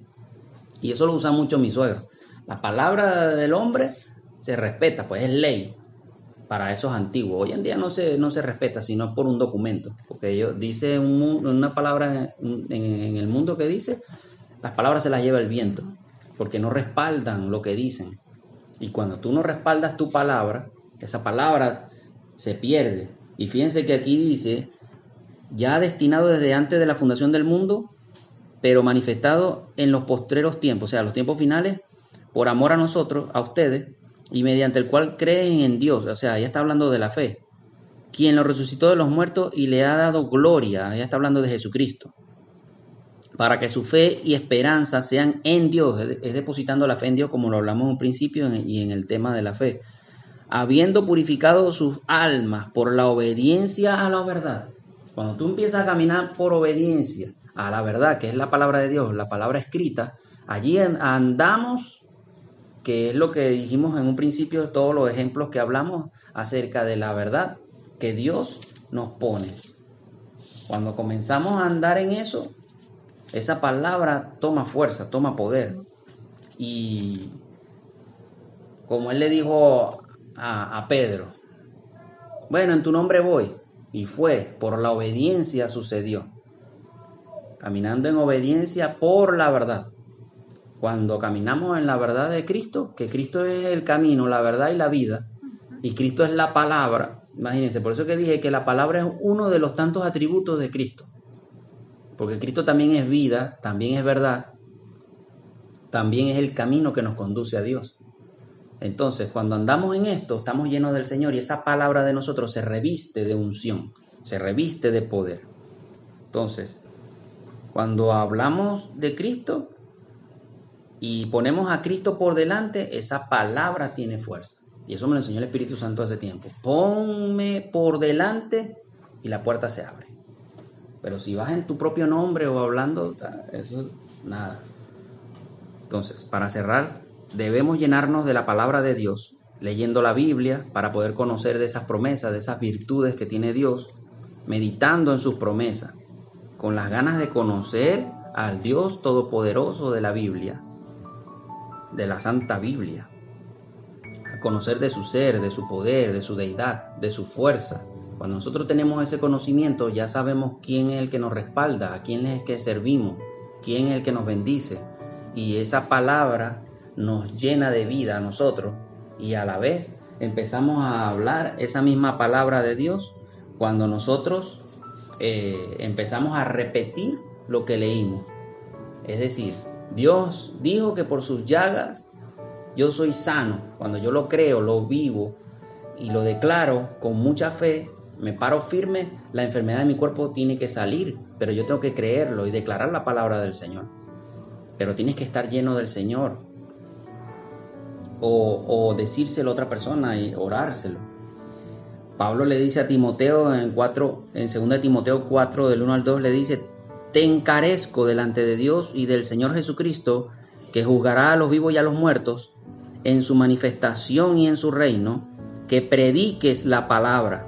y eso lo usa mucho mi suegro, la palabra del hombre se respeta, pues es ley para esos antiguos. Hoy en día no se respeta, sino por un documento, porque ellos dicen una palabra en el mundo que dice, las palabras se las lleva el viento, porque no respaldan lo que dicen. Y cuando tú no respaldas tu palabra, esa palabra se pierde. Y fíjense que aquí dice, ya destinado desde antes de la fundación del mundo, pero manifestado en los postreros tiempos, o sea, los tiempos finales, por amor a nosotros, a ustedes, y mediante el cual creen en Dios, o sea, ya está hablando de la fe, quien lo resucitó de los muertos y le ha dado gloria, ya está hablando de Jesucristo, para que su fe y esperanza sean en Dios, es depositando la fe en Dios, como lo hablamos en un principio y en el tema de la fe, habiendo purificado sus almas por la obediencia a la verdad. Cuando tú empiezas a caminar por obediencia a la verdad, que es la palabra de Dios, la palabra escrita, allí andamos, que es lo que dijimos en un principio, todos los ejemplos que hablamos acerca de la verdad que Dios nos pone. Cuando comenzamos a andar en eso, esa palabra toma fuerza, toma poder. Y como él le dijo a Pedro, bueno, en tu nombre voy. Y fue, por la obediencia sucedió. Caminando en obediencia por la verdad. Cuando caminamos en la verdad de Cristo, que Cristo es el camino, la verdad y la vida, y Cristo es la palabra, imagínense, por eso que dije que la palabra es uno de los tantos atributos de Cristo. Porque Cristo también es vida, también es verdad, también es el camino que nos conduce a Dios. Entonces, cuando andamos en esto, estamos llenos del Señor y esa palabra de nosotros se reviste de unción, se reviste de poder. Entonces, cuando hablamos de Cristo y ponemos a Cristo por delante, esa palabra tiene fuerza. Y eso me lo enseñó el Espíritu Santo hace tiempo. Ponme por delante y la puerta se abre. Pero si vas en tu propio nombre o hablando, eso nada. Entonces, para cerrar, debemos llenarnos de la palabra de Dios, leyendo la Biblia para poder conocer de esas promesas, de esas virtudes que tiene Dios, meditando en sus promesas, con las ganas de conocer al Dios todopoderoso de la Biblia, de la Santa Biblia, a conocer de su ser, de su poder, de su deidad, de su fuerza. Cuando nosotros tenemos ese conocimiento, ya sabemos quién es el que nos respalda, a quién es el que servimos, quién es el que nos bendice, y esa palabra nos llena de vida a nosotros y a la vez empezamos a hablar esa misma palabra de Dios cuando nosotros empezamos a repetir lo que leímos. Es decir, Dios dijo que por sus llagas yo soy sano. Cuando yo lo creo, lo vivo y lo declaro con mucha fe, me paro firme, la enfermedad de mi cuerpo tiene que salir, pero yo tengo que creerlo y declarar la palabra del Señor. Pero tienes que estar lleno del Señor. O decírselo a otra persona y orárselo. Pablo le dice a Timoteo en 2 Timoteo 4 del 1 al 2 le dice: te encarezco delante de Dios y del Señor Jesucristo, que juzgará a los vivos y a los muertos en su manifestación y en su reino, que prediques la palabra,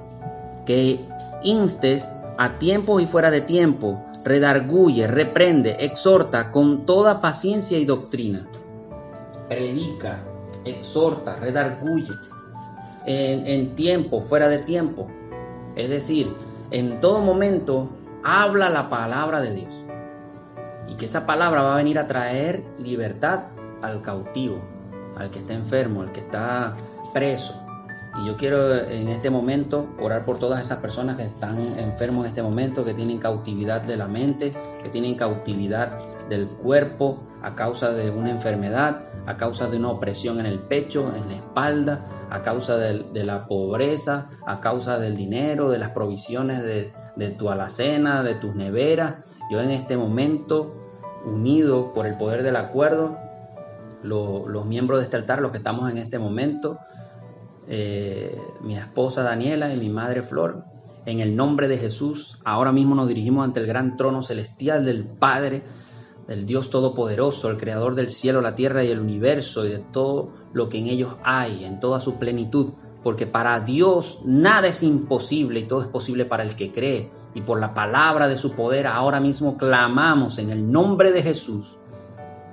que instes a tiempo y fuera de tiempo, redarguye, reprende, exhorta con toda paciencia y doctrina. Predica, exhorta, redarguye, en tiempo, fuera de tiempo. Es decir, en todo momento habla la palabra de Dios. Y que esa palabra va a venir a traer libertad al cautivo, al que está enfermo, al que está preso. Y yo quiero en este momento orar por todas esas personas que están enfermos en este momento, que tienen cautividad de la mente, que tienen cautividad del cuerpo a causa de una enfermedad, a causa de una opresión en el pecho, en la espalda, a causa de la pobreza, a causa del dinero, de las provisiones de tu alacena, de tus neveras. Yo en este momento, unido por el poder del acuerdo, los miembros de este altar, los que estamos en este momento, mi esposa Daniela y mi madre Flor, en el nombre de Jesús, ahora mismo nos dirigimos ante el gran trono celestial del Padre, del Dios Todopoderoso, el Creador del cielo, la tierra y el universo y de todo lo que en ellos hay, en toda su plenitud, porque para Dios nada es imposible y todo es posible para el que cree. Y por la palabra de su poder ahora mismo clamamos en el nombre de Jesús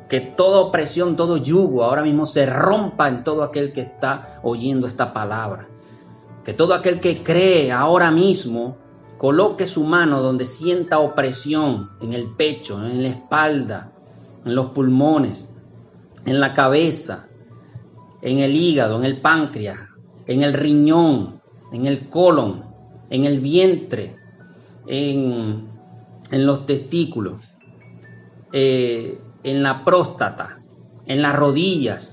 que toda opresión, todo yugo ahora mismo se rompa en todo aquel que está oyendo esta palabra. Que todo aquel que cree ahora mismo coloque su mano donde sienta opresión, en el pecho, en la espalda, en los pulmones, en la cabeza, en el hígado, en el páncreas, en el riñón, en el colon, en el vientre, en los testículos, en la próstata, en las rodillas,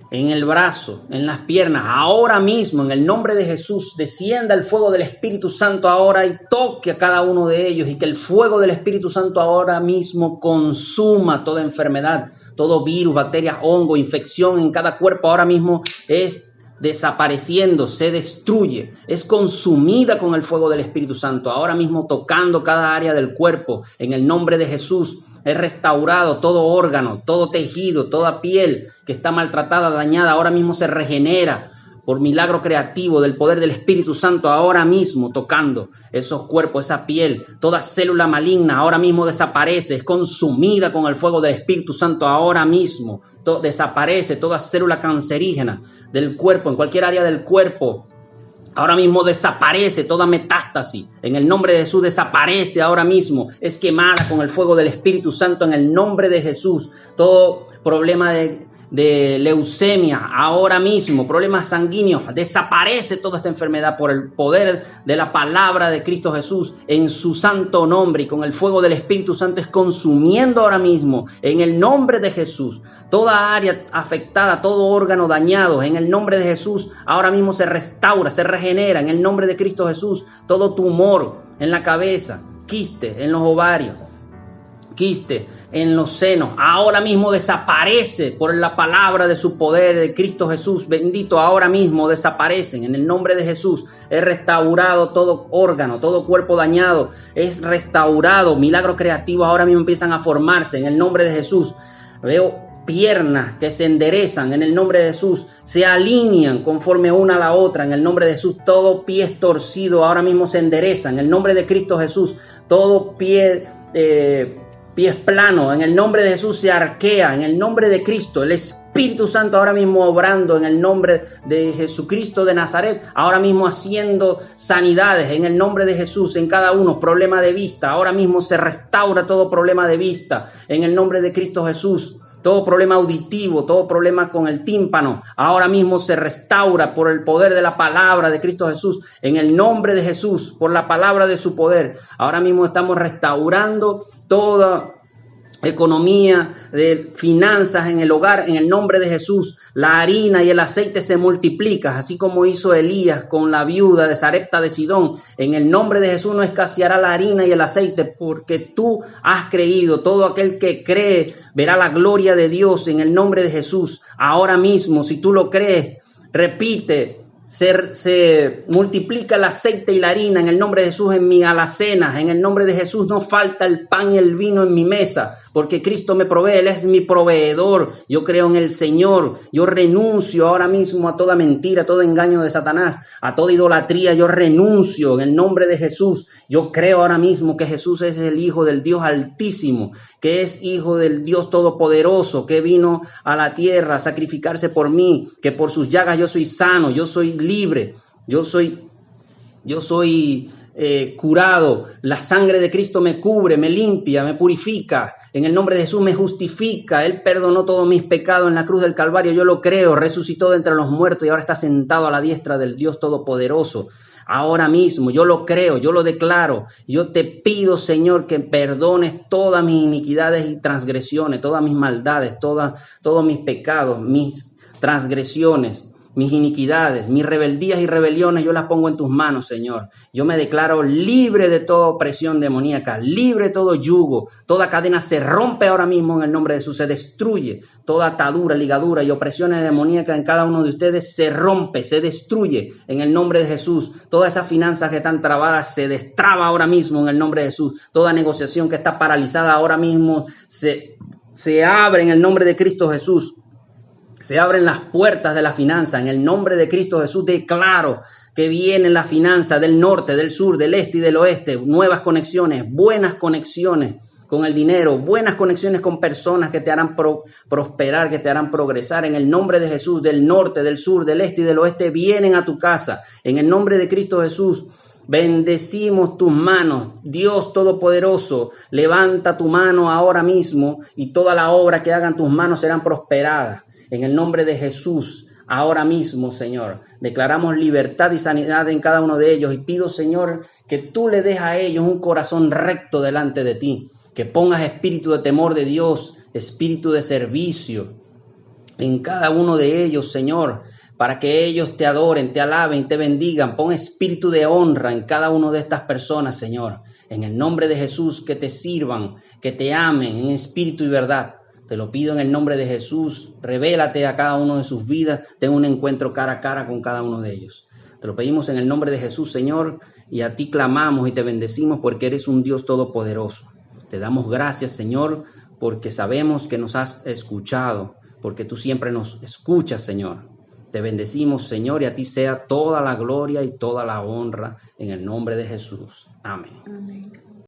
en el brazo, en las piernas. Ahora mismo, en el nombre de Jesús, descienda el fuego del Espíritu Santo ahora y toque a cada uno de ellos, y que el fuego del Espíritu Santo ahora mismo consuma toda enfermedad, todo virus, bacterias, hongo, infección en cada cuerpo. Ahora mismo es desapareciendo, se destruye, es consumida con el fuego del Espíritu Santo, ahora mismo tocando cada área del cuerpo, en el nombre de Jesús. Es restaurado todo órgano, todo tejido, toda piel que está maltratada, dañada, ahora mismo se regenera por milagro creativo del poder del Espíritu Santo, ahora mismo tocando esos cuerpos, esa piel. Toda célula maligna ahora mismo desaparece, es consumida con el fuego del Espíritu Santo ahora mismo. Desaparece toda célula cancerígena del cuerpo, en cualquier área del cuerpo. Ahora mismo desaparece toda metástasis. En el nombre de Jesús desaparece ahora mismo. Es quemada con el fuego del Espíritu Santo en el nombre de Jesús. Todo problema de leucemia ahora mismo, problemas sanguíneos, desaparece toda esta enfermedad por el poder de la palabra de Cristo Jesús en su santo nombre, y con el fuego del Espíritu Santo es consumiendo ahora mismo en el nombre de Jesús. Toda área afectada, todo órgano dañado, en el nombre de Jesús ahora mismo se restaura, se regenera en el nombre de Cristo Jesús. Todo tumor en la cabeza, quiste en los ovarios, quiste en los senos, ahora mismo desaparece por la palabra de su poder de Cristo Jesús. Bendito, ahora mismo desaparecen en el nombre de Jesús. Es restaurado todo órgano, todo cuerpo dañado, es restaurado. Milagro creativo ahora mismo empiezan a formarse en el nombre de Jesús. Veo piernas que se enderezan en el nombre de Jesús, se alinean conforme una a la otra en el nombre de Jesús. Todo pie torcido ahora mismo se endereza en el nombre de Cristo Jesús. Todo pies planos en el nombre de Jesús se arquea en el nombre de Cristo. El Espíritu Santo ahora mismo obrando en el nombre de Jesucristo de Nazaret, ahora mismo haciendo sanidades en el nombre de Jesús en cada uno. Problema de vista, ahora mismo se restaura todo problema de vista en el nombre de Cristo Jesús. Todo problema auditivo, todo problema con el tímpano, ahora mismo se restaura por el poder de la palabra de Cristo Jesús, en el nombre de Jesús, por la palabra de su poder. Ahora mismo estamos restaurando toda economía, de finanzas en el hogar, en el nombre de Jesús. La harina y el aceite se multiplican, así como hizo Elías con la viuda de Sarepta de Sidón. En el nombre de Jesús no escaseará la harina y el aceite, porque tú has creído. Todo aquel que cree verá la gloria de Dios en el nombre de Jesús. Ahora mismo, si tú lo crees, repite: se multiplica el aceite y la harina en el nombre de Jesús en mi alacena. En el nombre de Jesús no falta el pan y el vino en mi mesa, porque Cristo me provee, Él es mi proveedor. Yo creo en el Señor. Yo renuncio ahora mismo a toda mentira, a todo engaño de Satanás, a toda idolatría. Yo renuncio en el nombre de Jesús. Yo creo ahora mismo que Jesús es el Hijo del Dios Altísimo, que es Hijo del Dios Todopoderoso, que vino a la tierra a sacrificarse por mí, que por sus llagas yo soy sano, yo soy libre, yo soy curado. La sangre de Cristo me cubre, me limpia, me purifica. En el nombre de Jesús me justifica. Él perdonó todos mis pecados en la cruz del Calvario. Yo lo creo. Resucitó de entre los muertos y ahora está sentado a la diestra del Dios Todopoderoso. Ahora mismo yo lo creo, yo lo declaro. Yo te pido, Señor, que perdones todas mis iniquidades y transgresiones, todas mis maldades, todos mis pecados, mis transgresiones, mis iniquidades, mis rebeldías y rebeliones. Yo las pongo en tus manos, Señor. Yo me declaro libre de toda opresión demoníaca, libre de todo yugo. Toda cadena se rompe ahora mismo en el nombre de Jesús. Se destruye toda atadura, ligadura y opresiones demoníacas en cada uno de ustedes. Se rompe, se destruye en el nombre de Jesús. Todas esas finanzas que están trabadas se destraba ahora mismo en el nombre de Jesús. Toda negociación que está paralizada ahora mismo se abre en el nombre de Cristo Jesús. Se abren las puertas de la finanza. En el nombre de Cristo Jesús declaro que vienen las finanzas del norte, del sur, del este y del oeste. Nuevas conexiones, buenas conexiones con el dinero, buenas conexiones con personas que te harán prosperar, que te harán progresar. En el nombre de Jesús, del norte, del sur, del este y del oeste vienen a tu casa. En el nombre de Cristo Jesús, bendecimos tus manos. Dios Todopoderoso, levanta tu mano ahora mismo y toda la obra que hagan tus manos serán prosperadas. En el nombre de Jesús, ahora mismo, Señor, declaramos libertad y sanidad en cada uno de ellos. Y pido, Señor, que tú le des a ellos un corazón recto delante de ti. Que pongas espíritu de temor de Dios, espíritu de servicio en cada uno de ellos, Señor, para que ellos te adoren, te alaben, te bendigan. Pon espíritu de honra en cada una de estas personas, Señor. En el nombre de Jesús, que te sirvan, que te amen en espíritu y verdad. Te lo pido en el nombre de Jesús. Revélate a cada uno de sus vidas. Ten un encuentro cara a cara con cada uno de ellos. Te lo pedimos en el nombre de Jesús, Señor, y a ti clamamos y te bendecimos porque eres un Dios todopoderoso. Te damos gracias, Señor, porque sabemos que nos has escuchado, porque tú siempre nos escuchas, Señor. Te bendecimos, Señor, y a ti sea toda la gloria y toda la honra en el nombre de Jesús. Amén. Amén.